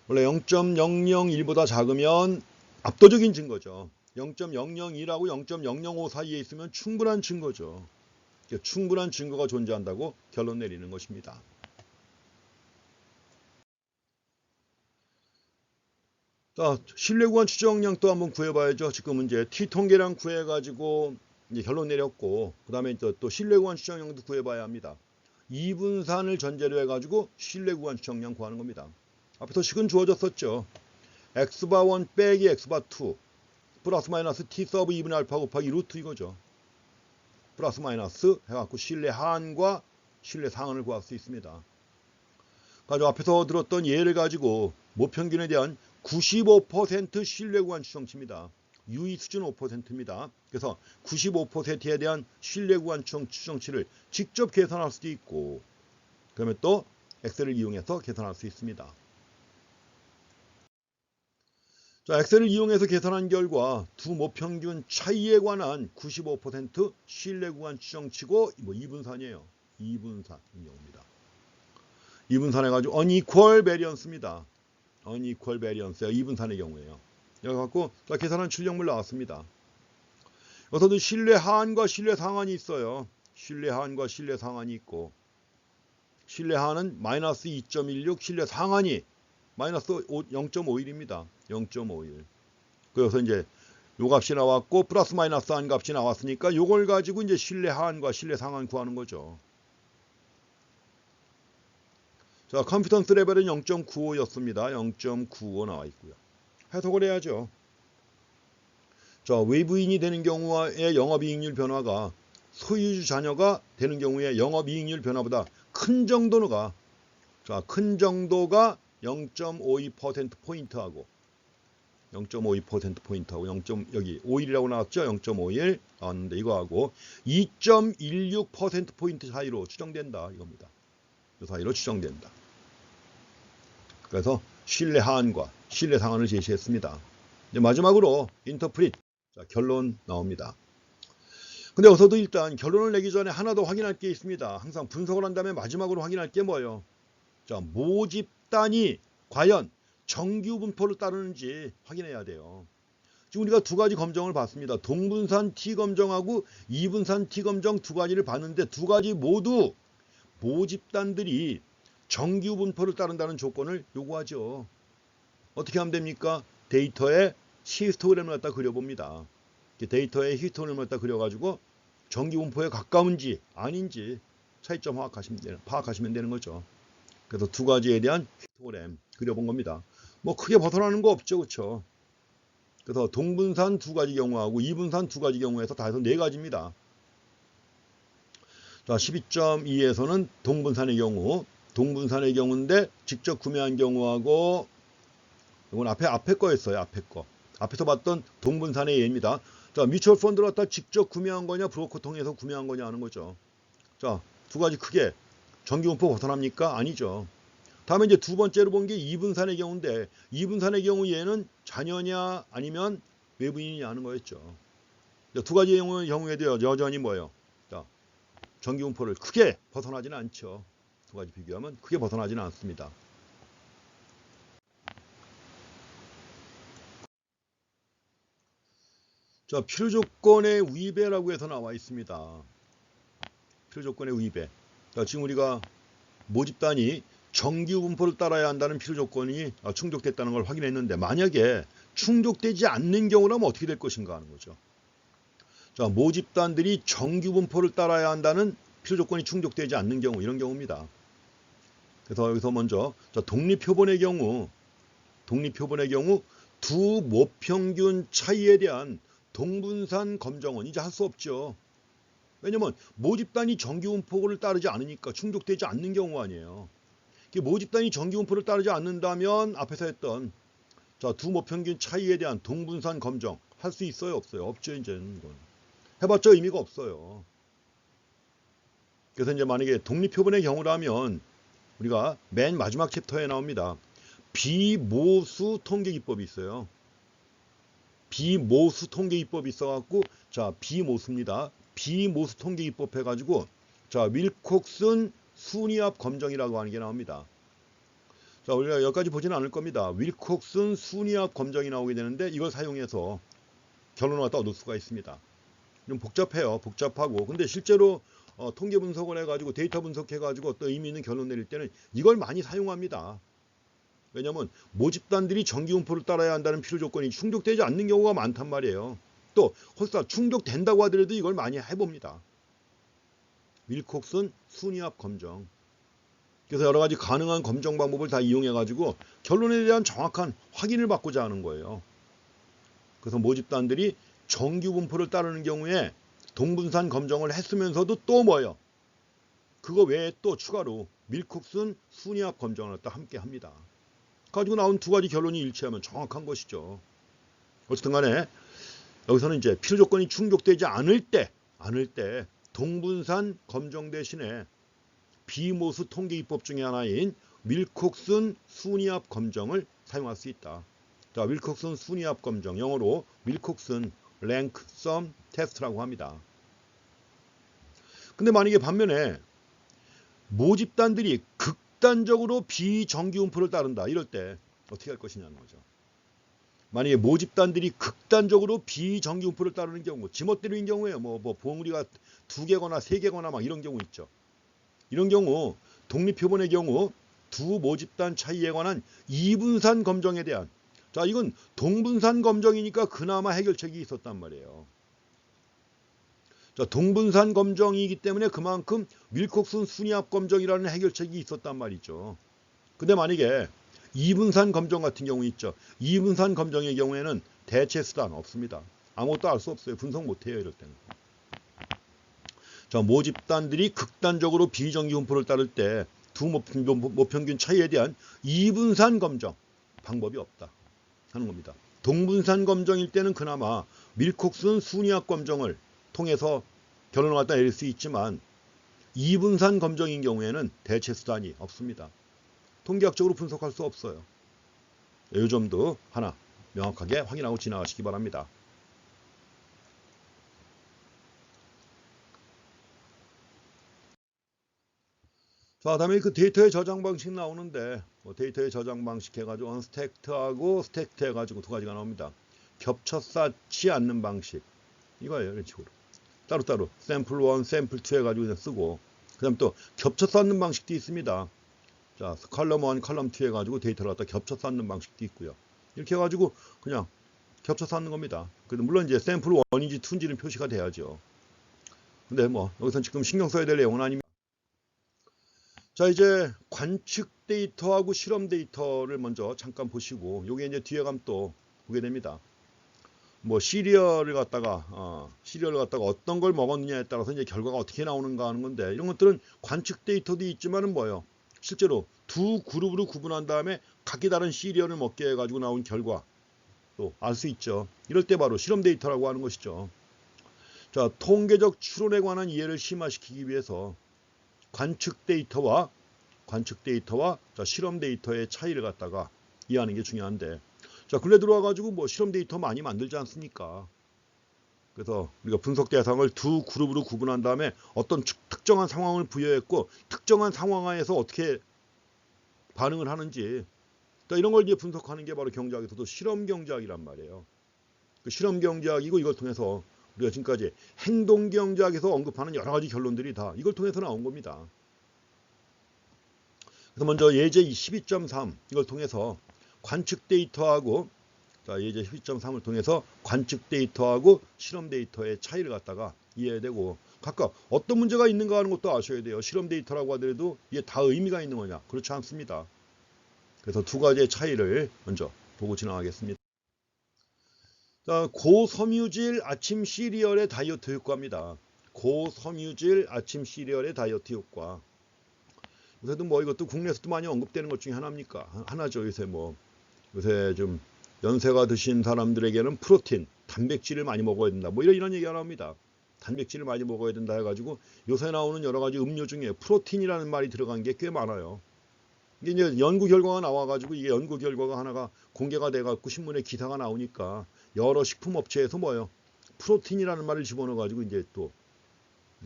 원래 0.001보다 작으면 압도적인 증거죠. 0.001하고 0.005 사이에 있으면 충분한 증거죠. 충분한 증거가 존재한다고 결론 내리는 것입니다. 자, 신뢰구간 추정량 또 한번 구해봐야죠. 지금은 이제 t 통계량 구해가지고 이제 결론 내렸고, 그 다음에 또 신뢰구간 추정량도 구해봐야 합니다. 이분산을 전제로 해가지고 신뢰구간 추정량 구하는 겁니다. 앞에서 식은 주어졌었죠. x바1 빼기 x바2 플러스 마이너스 t 서브 2분의 알파 곱하기 루트 이거죠. 플러스 마이너스 해갖고 신뢰 하한과 신뢰 상한을 구할 수 있습니다. 가지고 앞에서 들었던 예를 가지고 모평균에 대한 95% 신뢰구간 추정치입니다. 유의 수준 5%입니다. 그래서 95%에 대한 신뢰구간 추정치를 직접 계산할 수도 있고, 그러면 또 엑셀을 이용해서 계산할 수 있습니다. 자, 엑셀을 이용해서 계산한 결과 두 모평균 차이에 관한 95% 신뢰구간 추정치고 뭐 이분산이에요. 이분산이 옵니다. 이분산해가지고 unequal variance입니다. unequal variance야. 이분산의 경우에요. 여기 갖고 자, 계산한 출력물 나왔습니다. 여기서도 신뢰 하한과 신뢰 상한이 있어요. 신뢰 하한과 신뢰 상한이 있고, 신뢰 하한은 마이너스 2.16, 신뢰 상한이 마이너스 0.51입니다. 0.51. 그래서 이제 요 값이 나왔고 플러스 마이너스 한 값이 나왔으니까 요걸 가지고 이제 신뢰 하한과 신뢰 상한 구하는 거죠. 자, 컨피던스 레벨은 0.95였습니다. 0.95 나와 있고요. 해석을 해야죠. 자, 외부인이 되는 경우의 영업이익률 변화가 소유주 자녀가 되는 경우에 영업이익률 변화보다 큰 정도가, 자, 큰 정도가 0.52%포인트하고 0.52%포인트하고 여기 51이라고 나왔죠. 0.51 나왔는데 이거하고 2.16%포인트 사이로 추정된다 이겁니다. 이 사이로 추정된다. 그래서 신뢰 하한과 신뢰 상한을 제시했습니다. 이제 마지막으로 인터프릿, 자, 결론 나옵니다. 근데 여기서도 일단 결론을 내기 전에 하나 더 확인할 게 있습니다. 항상 분석을 한 다음에 마지막으로 확인할 게 뭐예요? 자, 모집단이 과연 정규 분포를 따르는지 확인해야 돼요. 지금 우리가 두 가지 검정을 봤습니다. 동분산 T 검정하고 이분산 T 검정 두 가지를 봤는데 두 가지 모두 모집단들이 정규 분포를 따른다는 조건을 요구하죠. 어떻게 하면 됩니까? 데이터에 히스토그램을 갖다 그려봅니다. 데이터에 히스토그램을 갖다 그려가지고 정규 분포에 가까운지 아닌지 차이점 파악하시면 되는 거죠. 그래서 두 가지에 대한 히스토그램 그려본 겁니다. 뭐 크게 벗어나는 거 없죠, 그렇죠? 그래서 동분산 두 가지 경우하고 이분산 두 가지 경우에서 다 해서 네 가지입니다. 자, 12.2에서는 동분산의 경우인데 직접 구매한 경우하고, 이건 앞에 거였어요. 앞에 거. 앞에서 봤던 동분산의 예입니다. 자, 뮤추얼 펀드를 갖다 직접 구매한 거냐, 브로커 통해서 구매한 거냐 하는 거죠. 자, 두 가지 크게 정규 분포 벗어납니까? 아니죠. 다음에 이제 두 번째로 본 게 이분산의 경우인데, 이분산의 경우 얘는 자녀냐 아니면 외부인이냐 하는 거였죠. 두 가지 경우에도 여전히 뭐예요? 자, 정규 분포를 크게 벗어나지는 않죠. 두 가지 비교하면 크게 벗어나지는 않습니다. 자, 필요조건의 위배라고 해서 나와 있습니다. 필요조건의 위배. 자, 지금 우리가 모집단이 정규 분포를 따라야 한다는 필요조건이 충족됐다는 걸 확인했는데, 만약에 충족되지 않는 경우라면 어떻게 될 것인가 하는 거죠. 자, 모집단들이 정규 분포를 따라야 한다는 필요조건이 충족되지 않는 경우, 이런 경우입니다. 그래서 여기서 먼저 독립표본의 경우 두 모평균 차이에 대한 동분산 검정은 이제 할 수 없죠. 왜냐면 모집단이 정규 분포를 따르지 않으니까 충족되지 않는 경우 아니에요. 모집단이 정규 분포를 따르지 않는다면 앞에서 했던 두 모평균 차이에 대한 동분산 검정 할 수 있어요, 없어요? 없죠. 이제는 이건 해봤자 의미가 없어요. 그래서 이제 만약에 독립표본의 경우라면 우리가 맨 마지막 챕터에 나옵니다. 비모수 통계기법이 있어요. 비모수 통계기법이 있어갖고, 자, 비모수입니다. 비모수 통계기법 해가지고, 자, 윌콕슨 순위합 검정이라고 하는 게 나옵니다. 자, 우리가 여기까지 보지는 않을 겁니다. 윌콕슨 순위합 검정이 나오게 되는데, 이걸 사용해서 결론을 갖다 얻을 수가 있습니다. 좀 복잡해요. 복잡하고. 근데 실제로 통계 분석을 해가지고 데이터 분석해가지고 어떤 의미 있는 결론 내릴 때는 이걸 많이 사용합니다. 왜냐하면 모집단들이 정규 분포를 따라야 한다는 필요 조건이 충족되지 않는 경우가 많단 말이에요. 또 설사 충족된다고 하더라도 이걸 많이 해봅니다. 윌콕슨 순위합 검정. 그래서 여러 가지 가능한 검정 방법을 다 이용해가지고 결론에 대한 정확한 확인을 받고자 하는 거예요. 그래서 모집단들이 정규 분포를 따르는 경우에 동분산 검정을 했으면서도 또 뭐예요? 그거 외에 또 추가로 윌콕슨 순위합 검정을 또 함께 합니다. 가지고 나온 두 가지 결론이 일치하면 정확한 것이죠. 어쨌든 간에 여기서는 이제 필요 조건이 충족되지 않을 때 동분산 검정 대신에 비모수 통계기법 중에 하나인 윌콕슨 순위합 검정을 사용할 수 있다. 자, 윌콕슨 순위합 검정, 영어로 윌콕슨 랭크 썸 테스트라고 합니다. 근데 만약에 반면에 모집단들이 극단적으로 비정기분포를 따른다. 이럴 때 어떻게 할 것이냐는 거죠. 만약에 모집단들이 극단적으로 비정기분포를 따르는 경우, 지멋대로인 경우에요. 뭐 봉우리가 2개거나 3개거나 막 이런 경우 있죠. 이런 경우 독립표본의 경우 두 모집단 차이에 관한 이분산 검정에 대한, 자, 이건 동분산 검정이니까 그나마 해결책이 있었단 말이에요. 자, 동분산 검정이기 때문에 그만큼 윌콕슨 순위합 검정이라는 해결책이 있었단 말이죠. 근데 만약에 이분산 검정 같은 경우 있죠. 이분산 검정의 경우에는 대체 수단 없습니다. 아무것도 알 수 없어요. 분석 못해요. 이럴 때는. 자, 모집단들이 극단적으로 비정기분포를 따를 때 두 모평균 차이에 대한 이분산 검정 방법이 없다 하는 겁니다. 동분산 검정일 때는 그나마 밀콕슨 순위합 검정을 통해서 결론을 갖다 내릴 수 있지만 이분산 검정인 경우에는 대체 수단이 없습니다. 통계학적으로 분석할 수 없어요. 이 점도 하나 명확하게 확인하고 지나가시기 바랍니다. 자, 다음에 그 데이터의 저장 방식 나오는데, 데이터의 저장 방식 해가지고 언스택트하고 스택트 해가지고 두 가지가 나옵니다. 겹쳐 쌓지 않는 방식, 이거예요. 이런 식으로 따로따로 샘플 1, 샘플 2 해가지고 그냥 쓰고, 그 다음 또 겹쳐 쌓는 방식도 있습니다. 자, 컬럼 1, 컬럼 2 해가지고 데이터를 갖다 겹쳐 쌓는 방식도 있고요. 이렇게 해가지고 그냥 겹쳐 쌓는 겁니다. 물론 이제 샘플 1인지 2인지는 표시가 돼야죠. 근데 뭐 여기서 지금 신경 써야 될 내용은 아닙니다. 자, 이제 관측 데이터하고 실험 데이터를 먼저 잠깐 보시고, 요게 이제 뒤에 가면 또 보게 됩니다. 뭐 시리얼을 갖다가 어떤 걸 먹었느냐에 따라서 이제 결과가 어떻게 나오는가 하는 건데, 이런 것들은 관측 데이터도 있지만은 뭐예요? 실제로 두 그룹으로 구분한 다음에 각기 다른 시리얼을 먹게 해가지고 나온 결과 또 알 수 있죠. 이럴 때 바로 실험 데이터라고 하는 것이죠. 자, 통계적 추론에 관한 이해를 심화시키기 위해서 관측 데이터와 자, 실험 데이터의 차이를 갖다가 이해하는 게 중요한데, 자, 근래 들어와가지고 뭐 실험 데이터 많이 만들지 않습니까? 그래서 우리가 분석 대상을 두 그룹으로 구분한 다음에 어떤 특정한 상황을 부여했고, 특정한 상황하에서 어떻게 반응을 하는지, 이런 걸 이제 분석하는 게 바로 경제학에서도 실험 경제학이란 말이에요. 그 실험 경제학이고, 이걸 통해서 우리가 지금까지 행동 경제학에서 언급하는 여러 가지 결론들이 다 이걸 통해서 나온 겁니다. 그래서 먼저 예제 12.3 이걸 통해서 관측 데이터하고, 자, 예제 12.3을 통해서 관측 데이터하고 실험 데이터의 차이를 갖다가 이해해야 되고, 각각 어떤 문제가 있는가 하는 것도 아셔야 돼요. 실험 데이터라고 하더라도 이게 다 의미가 있는 거냐? 그렇지 않습니다. 그래서 두 가지의 차이를 먼저 보고 지나가겠습니다. 자, 고섬유질 아침 시리얼의 다이어트 효과입니다. 고섬유질 아침 시리얼의 다이어트 효과. 요새도 뭐 이것도 국내에서도 많이 언급되는 것 중에 하나입니까? 하나죠. 요새 좀 연세가 드신 사람들에게는 프로틴, 단백질을 많이 먹어야 된다. 뭐 이런 얘기가 나옵니다. 단백질을 많이 먹어야 된다 해가지고 요새 나오는 여러 가지 음료 중에 프로틴이라는 말이 들어간 게 꽤 많아요. 이게 이제 연구 결과가 나와가지고, 이게 연구 결과가 하나가 공개가 돼갖고 신문에 기사가 나오니까 여러 식품 업체에서 뭐예요? 프로틴이라는 말을 집어넣어가지고 이제 또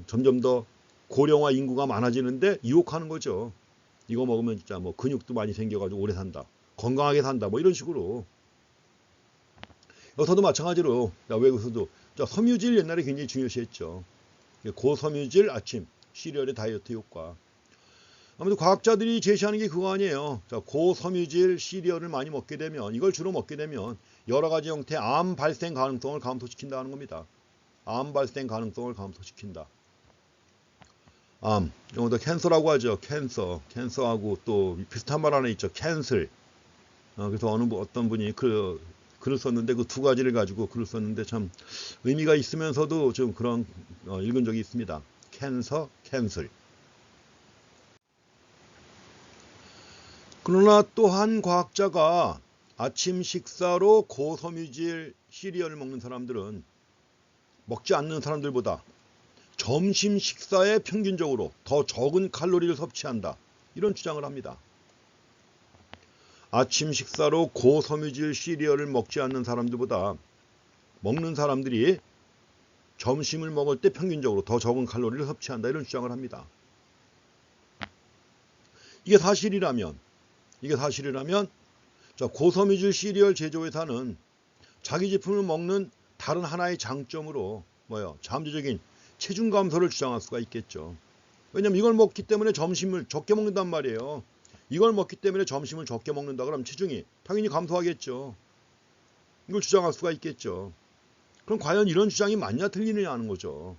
점점 더 고령화 인구가 많아지는데 유혹하는 거죠. 이거 먹으면 진짜 뭐 근육도 많이 생겨가지고 오래 산다, 건강하게 산다, 뭐 이런 식으로. 여기서도 마찬가지로, 외국에서도 섬유질 옛날에 굉장히 중요시했죠. 고섬유질 아침 시리얼의 다이어트 효과. 아무튼 과학자들이 제시하는 게 그거 아니에요. 자, 고섬유질 시리얼을 많이 먹게 되면, 이걸 주로 먹게 되면 여러 가지 형태의 암 발생 가능성을 감소시킨다는 겁니다. 암 발생 가능성을 감소시킨다. 암, 이것도 캔서라고 하죠. 캔서하고 또 비슷한 말 하나 있죠. 캔슬. 그래서 어떤 분이 글을 썼는데, 그 두 가지를 가지고 글을 썼는데 참 의미가 있으면서도 좀 그런 읽은 적이 있습니다. 캔서, 캔슬. 그러나 또 한 과학자가 아침 식사로 고섬유질 시리얼을 먹는 사람들은 먹지 않는 사람들보다 점심 식사에 평균적으로 더 적은 칼로리를 섭취한다, 이런 주장을 합니다. 아침 식사로 고섬유질 시리얼을 먹지 않는 사람들보다 먹는 사람들이 점심을 먹을 때 평균적으로 더 적은 칼로리를 섭취한다, 이런 주장을 합니다. 이게 사실이라면 자, 고섬유질 시리얼 제조회사는 자기 제품을 먹는 다른 하나의 장점으로 잠재적인 체중 감소를 주장할 수가 있겠죠. 왜냐면 이걸 먹기 때문에 점심을 적게 먹는단 말이에요. 이걸 먹기 때문에 점심을 적게 먹는다 그러면 체중이 당연히 감소하겠죠. 이걸 주장할 수가 있겠죠. 그럼 과연 이런 주장이 맞냐 틀리느냐 하는 거죠.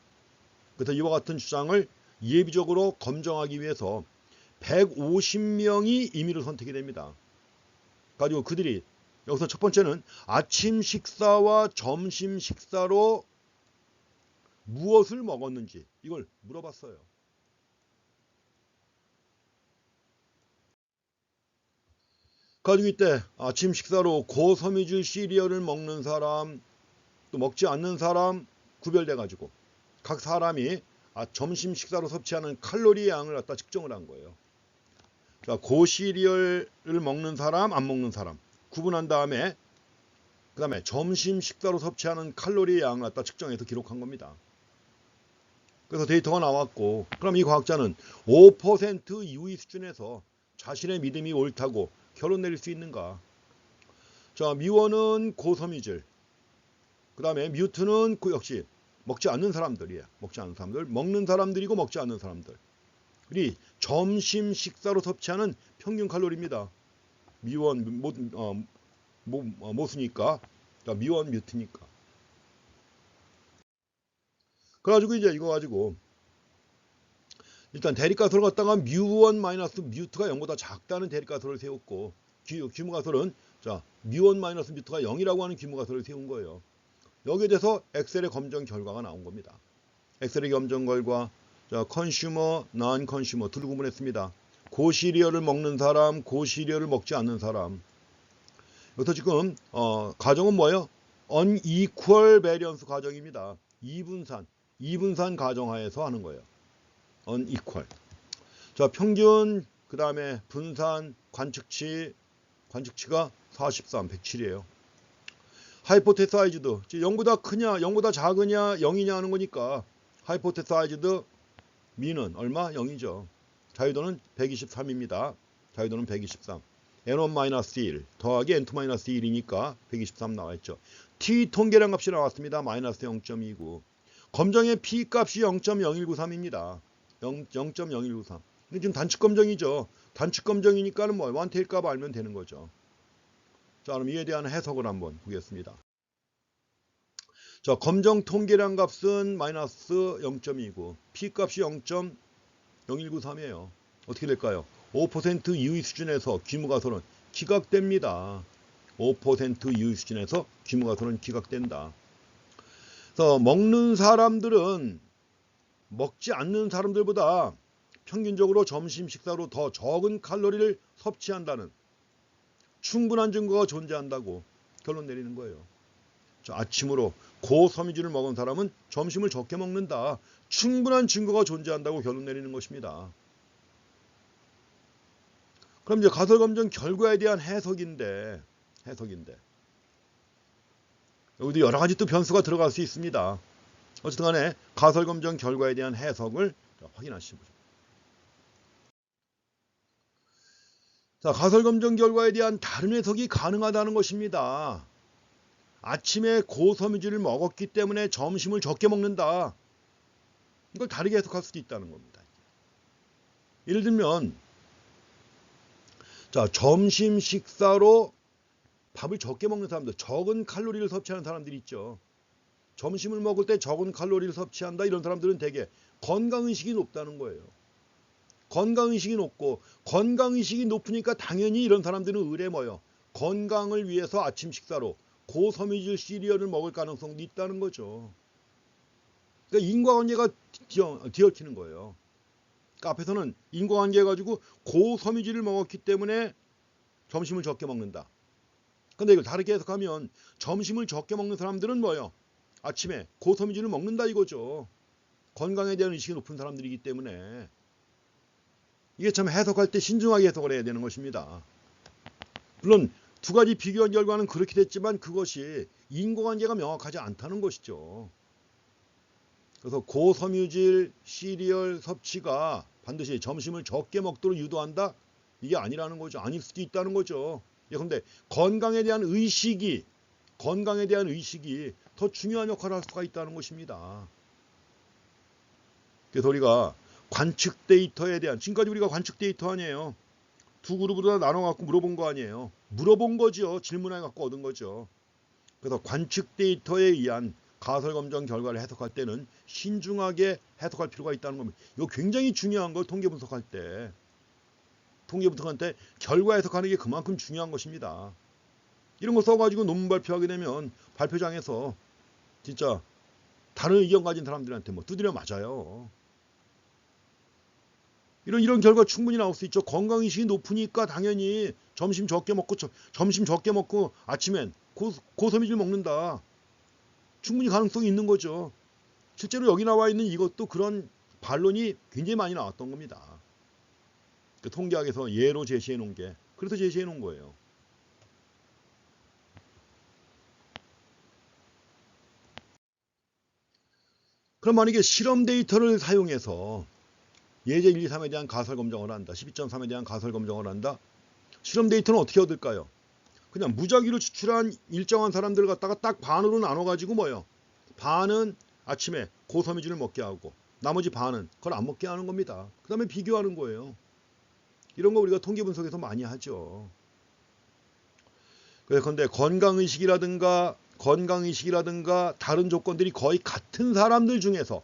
그래서 이와 같은 주장을 예비적으로 검증하기 위해서 150명이 임의로 선택이 됩니다. 가지고 그들이 여기서 첫 번째는 아침 식사와 점심 식사로 무엇을 먹었는지 이걸 물어봤어요. 가지고 이때 아침 식사로 고섬유질 시리얼을 먹는 사람 또 먹지 않는 사람 구별돼 가지고 각 사람이 점심 식사로 섭취하는 칼로리 양을 갖다 측정을 한 거예요. 자, 고시리얼을 먹는 사람, 안 먹는 사람 구분한 다음에 그 다음에 점심 식사로 섭취하는 칼로리 양을 갖다 측정해서 기록한 겁니다. 그래서 데이터가 나왔고, 그럼 이 과학자는 5% 이후의 수준에서 자신의 믿음이 옳다고 결론 내릴 수 있는가? 자, 미원은 고섬유질, 그 다음에 뮤트는 역시 먹지 않는 사람들이에요. 먹지 않는 사람들, 먹는 사람들이고 먹지 않는 사람들. 이 점심 식사로 섭취하는 평균 칼로리입니다. 미원 모수니까, 미원 뮤트니까. 그래가지고 이제 이거 가지고 일단 대립가설을 갖다가 뮤1 마이너스 뮤트가 0보다 작다는 대립가설을 세웠고, 규모가설은 자 뮤1 마이너스 뮤트가 0이라고 하는 규모가설을 세운 거예요. 여기에 대해서 엑셀의 검정 결과가 나온 겁니다. 엑셀의 검정 결과, 자, 컨슈머, non 컨슈머 둘로 구분했습니다. 고시리얼을 먹는 사람, 고시리얼을 먹지 않는 사람. 여기서 지금 가정은 뭐예요? unequal variance 가정입니다. 이분산 가정하에서 하는 거예요. unequal. 자, 평균, 그 다음에 분산, 관측치가 43, 107이에요. 하이포테사이즈드, 0보다 크냐, 0보다 작으냐, 0이냐 하는 거니까 하이포테사이즈드 미는 얼마? 0이죠. 자유도는 123입니다. 자유도는 123. N1-1 더하기 N2-1이니까 123 나와있죠. T 통계량 값이 나왔습니다. 마이너스 0.29. 검정의 P 값이 0.0193입니다. 0.0193. 지금 단축 검정이죠. 단축 검정이니까는 원테일 값 알면 되는 거죠. 자, 그럼 이에 대한 해석을 한번 보겠습니다. 자, 검정 통계량 값은 마이너스 0.29, P 값이 0.0193이에요. 어떻게 될까요? 5% 이후의 수준에서 규모가설은 기각됩니다. 5% 이후의 수준에서 규모가설은 기각된다. 그래서 먹는 사람들은 먹지 않는 사람들보다 평균적으로 점심 식사로 더 적은 칼로리를 섭취한다는 충분한 증거가 존재한다고 결론 내리는 거예요. 자, 아침으로 고섬유질을 먹은 사람은 점심을 적게 먹는다. 충분한 증거가 존재한다고 결론 내리는 것입니다. 그럼 이제 가설검정 결과에 대한 해석인데 여기도 여러 가지 또 변수가 들어갈 수 있습니다. 어쨌든 간에 가설검정 결과에 대한 해석을 확인하시죠. 자, 가설검정 결과에 대한 다른 해석이 가능하다는 것입니다. 아침에 고섬유질을 먹었기 때문에 점심을 적게 먹는다. 이걸 다르게 해석할 수도 있다는 겁니다. 예를 들면, 자, 점심 식사로 밥을 적게 먹는 사람들, 적은 칼로리를 섭취하는 사람들이 있죠. 점심을 먹을 때 적은 칼로리를 섭취한다. 이런 사람들은 대개 건강의식이 높다는 거예요. 건강의식이 높고, 건강의식이 높으니까 당연히 이런 사람들은 의뢰 건강을 위해서 아침 식사로 고섬유질 시리얼을 먹을 가능성도 있다는 거죠. 그러니까 인과관계가 뒤얽히는 거예요. 그러니까 앞에서는 인과관계 가지고 고섬유질을 먹었기 때문에 점심을 적게 먹는다. 근데 이걸 다르게 해석하면 점심을 적게 먹는 사람들은 아침에 고섬유질을 먹는다 이거죠. 건강에 대한 의식이 높은 사람들이기 때문에 이게 참 해석할 때 신중하게 해석을 해야 되는 것입니다. 물론 두 가지 비교한 결과는 그렇게 됐지만 그것이 인과관계가 명확하지 않다는 것이죠. 그래서 고섬유질 시리얼 섭취가 반드시 점심을 적게 먹도록 유도한다? 이게 아니라는 거죠. 아닐 수도 있다는 거죠. 그런데 건강에 대한 의식이 더 중요한 역할을 할 수가 있다는 것입니다. 그래서 우리가 관측 데이터에 대한, 지금까지 우리가 관측 데이터 아니에요. 두 그룹으로 다 나눠갖고 물어본 거 아니에요. 물어본 거죠. 질문해갖고 얻은 거죠. 그래서 관측 데이터에 의한 가설검정 결과를 해석할 때는 신중하게 해석할 필요가 있다는 겁니다. 이거 굉장히 중요한 걸 통계 분석할 때 결과 해석하는 게 그만큼 중요한 것입니다. 이런 거 써가지고 논문 발표하게 되면 발표장에서 진짜 다른 의견 가진 사람들한테 뭐 두드려 맞아요. 이런 결과 충분히 나올 수 있죠. 건강의식이 높으니까 당연히 점심 적게 먹고 아침엔 고섬유질 먹는다. 충분히 가능성이 있는 거죠. 실제로 여기 나와 있는 이것도 그런 반론이 굉장히 많이 나왔던 겁니다. 그 통계학에서 예로 제시해 놓은 게, 그래서 제시해 놓은 거예요. 그럼 만약에 실험 데이터를 사용해서 예제 1, 2, 3에 대한 가설 검정을 한다. 12.3에 대한 가설 검정을 한다. 실험 데이터는 어떻게 얻을까요? 그냥 무작위로 추출한 일정한 사람들을 갖다가 딱 반으로 나눠가지고 뭐예요? 반은 아침에 고섬유질을 먹게 하고 나머지 반은 그걸 안 먹게 하는 겁니다. 그 다음에 비교하는 거예요. 이런 거 우리가 통계 분석에서 많이 하죠. 그런데 건강의식이라든가 다른 조건들이 거의 같은 사람들 중에서,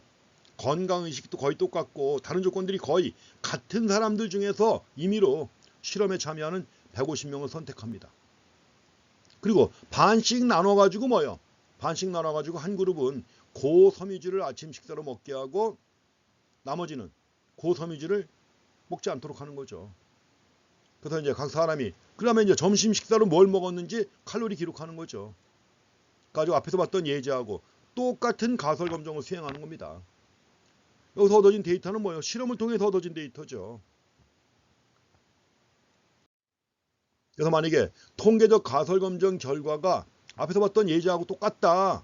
건강의식도 거의 똑같고 다른 조건들이 거의 같은 사람들 중에서 임의로 실험에 참여하는 150명을 선택합니다. 그리고 반씩 나눠가지고 뭐예요? 반씩 나눠가지고 한 그룹은 고섬유질을 아침 식사로 먹게 하고 나머지는 고섬유질을 먹지 않도록 하는 거죠. 그래서 이제 각 사람이 그러면 이제 점심 식사로 뭘 먹었는지 칼로리 기록하는 거죠. 가지고 앞에서 봤던 예제하고 똑같은 가설 검정을 수행하는 겁니다. 여기서 얻어진 데이터는 뭐예요? 실험을 통해서 얻어진 데이터죠. 그래서 만약에 통계적 가설 검정 결과가 앞에서 봤던 예제하고 똑같다.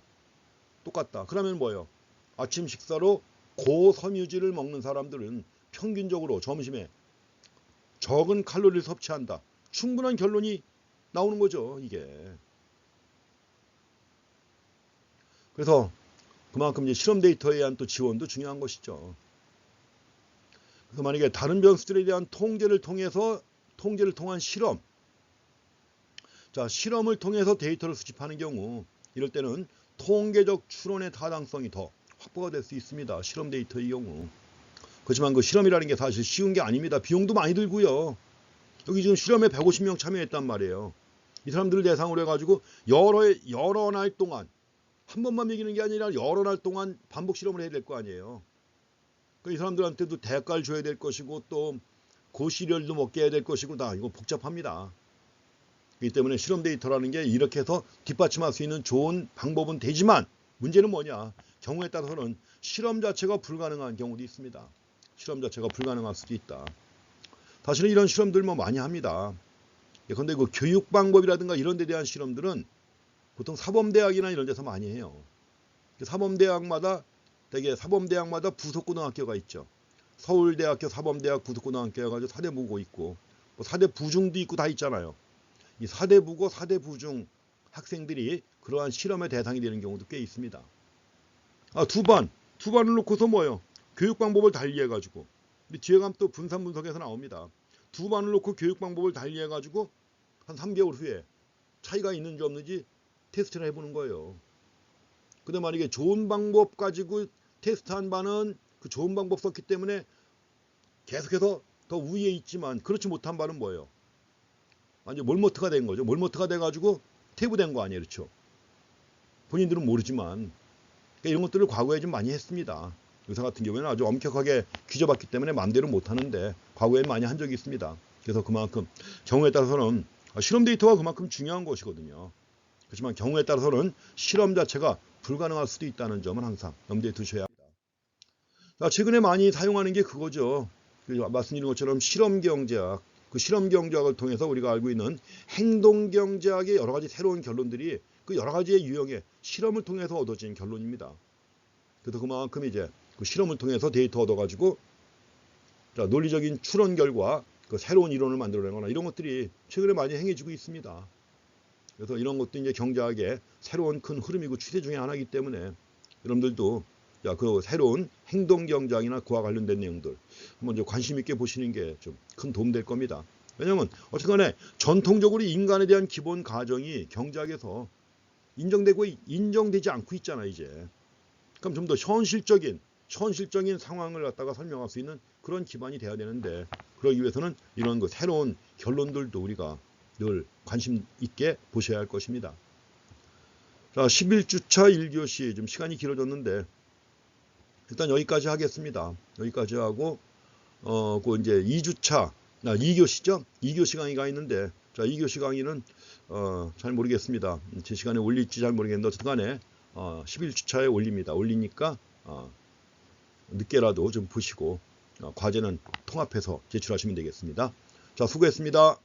그러면 뭐예요? 아침 식사로 고섬유질을 먹는 사람들은 평균적으로 점심에 적은 칼로리를 섭취한다. 충분한 결론이 나오는 거죠, 이게. 그래서 그만큼 이제 실험 데이터에 의한 또 지원도 중요한 것이죠. 그래서 만약에 다른 변수들에 대한 통계를 통한 실험, 실험을 통해서 데이터를 수집하는 경우, 이럴 때는 통계적 추론의 타당성이 더 확보가 될 수 있습니다. 실험 데이터의 경우. 그렇지만 그 실험이라는 게 사실 쉬운 게 아닙니다. 비용도 많이 들고요. 여기 지금 실험에 150명 참여했단 말이에요. 이 사람들을 대상으로 해가지고 여러 날 동안, 한 번만 먹이는 게 아니라 여러 날 동안 반복 실험을 해야 될 거 아니에요. 이 사람들한테도 대가를 줘야 될 것이고 또 고시리얼도 먹게 해야 될 것이고 다 이거 복잡합니다. 그렇기 때문에 실험 데이터라는 게 이렇게 해서 뒷받침할 수 있는 좋은 방법은 되지만 문제는 뭐냐? 경우에 따라서는 실험 자체가 불가능한 경우도 있습니다. 실험 자체가 불가능할 수도 있다. 사실은 이런 실험들 뭐 많이 합니다. 그런데 그 교육 방법이라든가 이런 데 대한 실험들은 보통 사범대학이나 이런 데서 많이 해요. 사범대학마다 부속고등학교가 있죠. 서울대학교 사범대학 부속고등학교 해가지고 사대부고 있고 뭐 사대부중도 있고 다 있잖아요. 이 사대부고 사대부중 학생들이 그러한 실험의 대상이 되는 경우도 꽤 있습니다. 두 반을 놓고서 뭐예요? 교육 방법을 달리 해가지고, 뒤에 가면 또 분산 분석에서 나옵니다. 두 반을 놓고 교육 방법을 달리 해가지고 한 3개월 후에 차이가 있는지 없는지 테스트를 해보는 거예요. 근데 만약에 좋은 방법 가지고 테스트한 반은 그 좋은 방법 썼기 때문에 계속해서 더 우위에 있지만, 그렇지 못한 반은 뭐예요? 완전 몰모트가 된 거죠. 몰모트가 돼가지고 퇴부된 거 아니에요, 그렇죠? 본인들은 모르지만. 그러니까 이런 것들을 과거에 좀 많이 했습니다. 의사 같은 경우에는 아주 엄격하게 규제받기 때문에 마음대로 못하는데 과거에 많이 한 적이 있습니다. 그래서 그만큼 경우에 따라서는 실험 데이터가 그만큼 중요한 것이거든요. 그렇지만 경우에 따라서는 실험 자체가 불가능할 수도 있다는 점은 항상 염두에 두셔야 합니다. 최근에 많이 사용하는 게 그거죠. 말씀드린 것처럼 실험경제학, 그 실험경제학을 통해서 우리가 알고 있는 행동경제학의 여러 가지 새로운 결론들이 그 여러 가지의 유형의 실험을 통해서 얻어진 결론입니다. 그래서 그만큼 이제 그 실험을 통해서 데이터 얻어가지고 논리적인 추론 결과, 그 새로운 이론을 만들어내거나 이런 것들이 최근에 많이 행해지고 있습니다. 그래서 이런 것도 이제 경제학의 새로운 큰 흐름이고 추세 중에 하나이기 때문에 여러분들도 그 새로운 행동 경제학이나 그와 관련된 내용들 한번 좀 관심 있게 보시는 게 좀 큰 도움 될 겁니다. 왜냐하면 어쨌든 간에 전통적으로 인간에 대한 기본 가정이 경제학에서 인정되고 인정되지 않고 있잖아 이제. 그럼 좀 더 현실적인 상황을 갖다가 설명할 수 있는 그런 기반이 돼야 되는데, 그러기 위해서는 이런 그 새로운 결론들도 우리가 늘 관심 있게 보셔야 할 것입니다. 자, 11주차 1교시 좀 시간이 길어졌는데 일단 여기까지 하겠습니다. 여기까지 하고 그 이제 2주차 2교시죠? 2교시 강의가 있는데, 자, 2교시 강의는 잘 모르겠습니다. 제 시간에 올릴지 잘 모르겠는데 어쨌든 간에 11주차에 올립니다. 올리니까 늦게라도 좀 보시고 과제는 통합해서 제출하시면 되겠습니다. 자, 수고했습니다.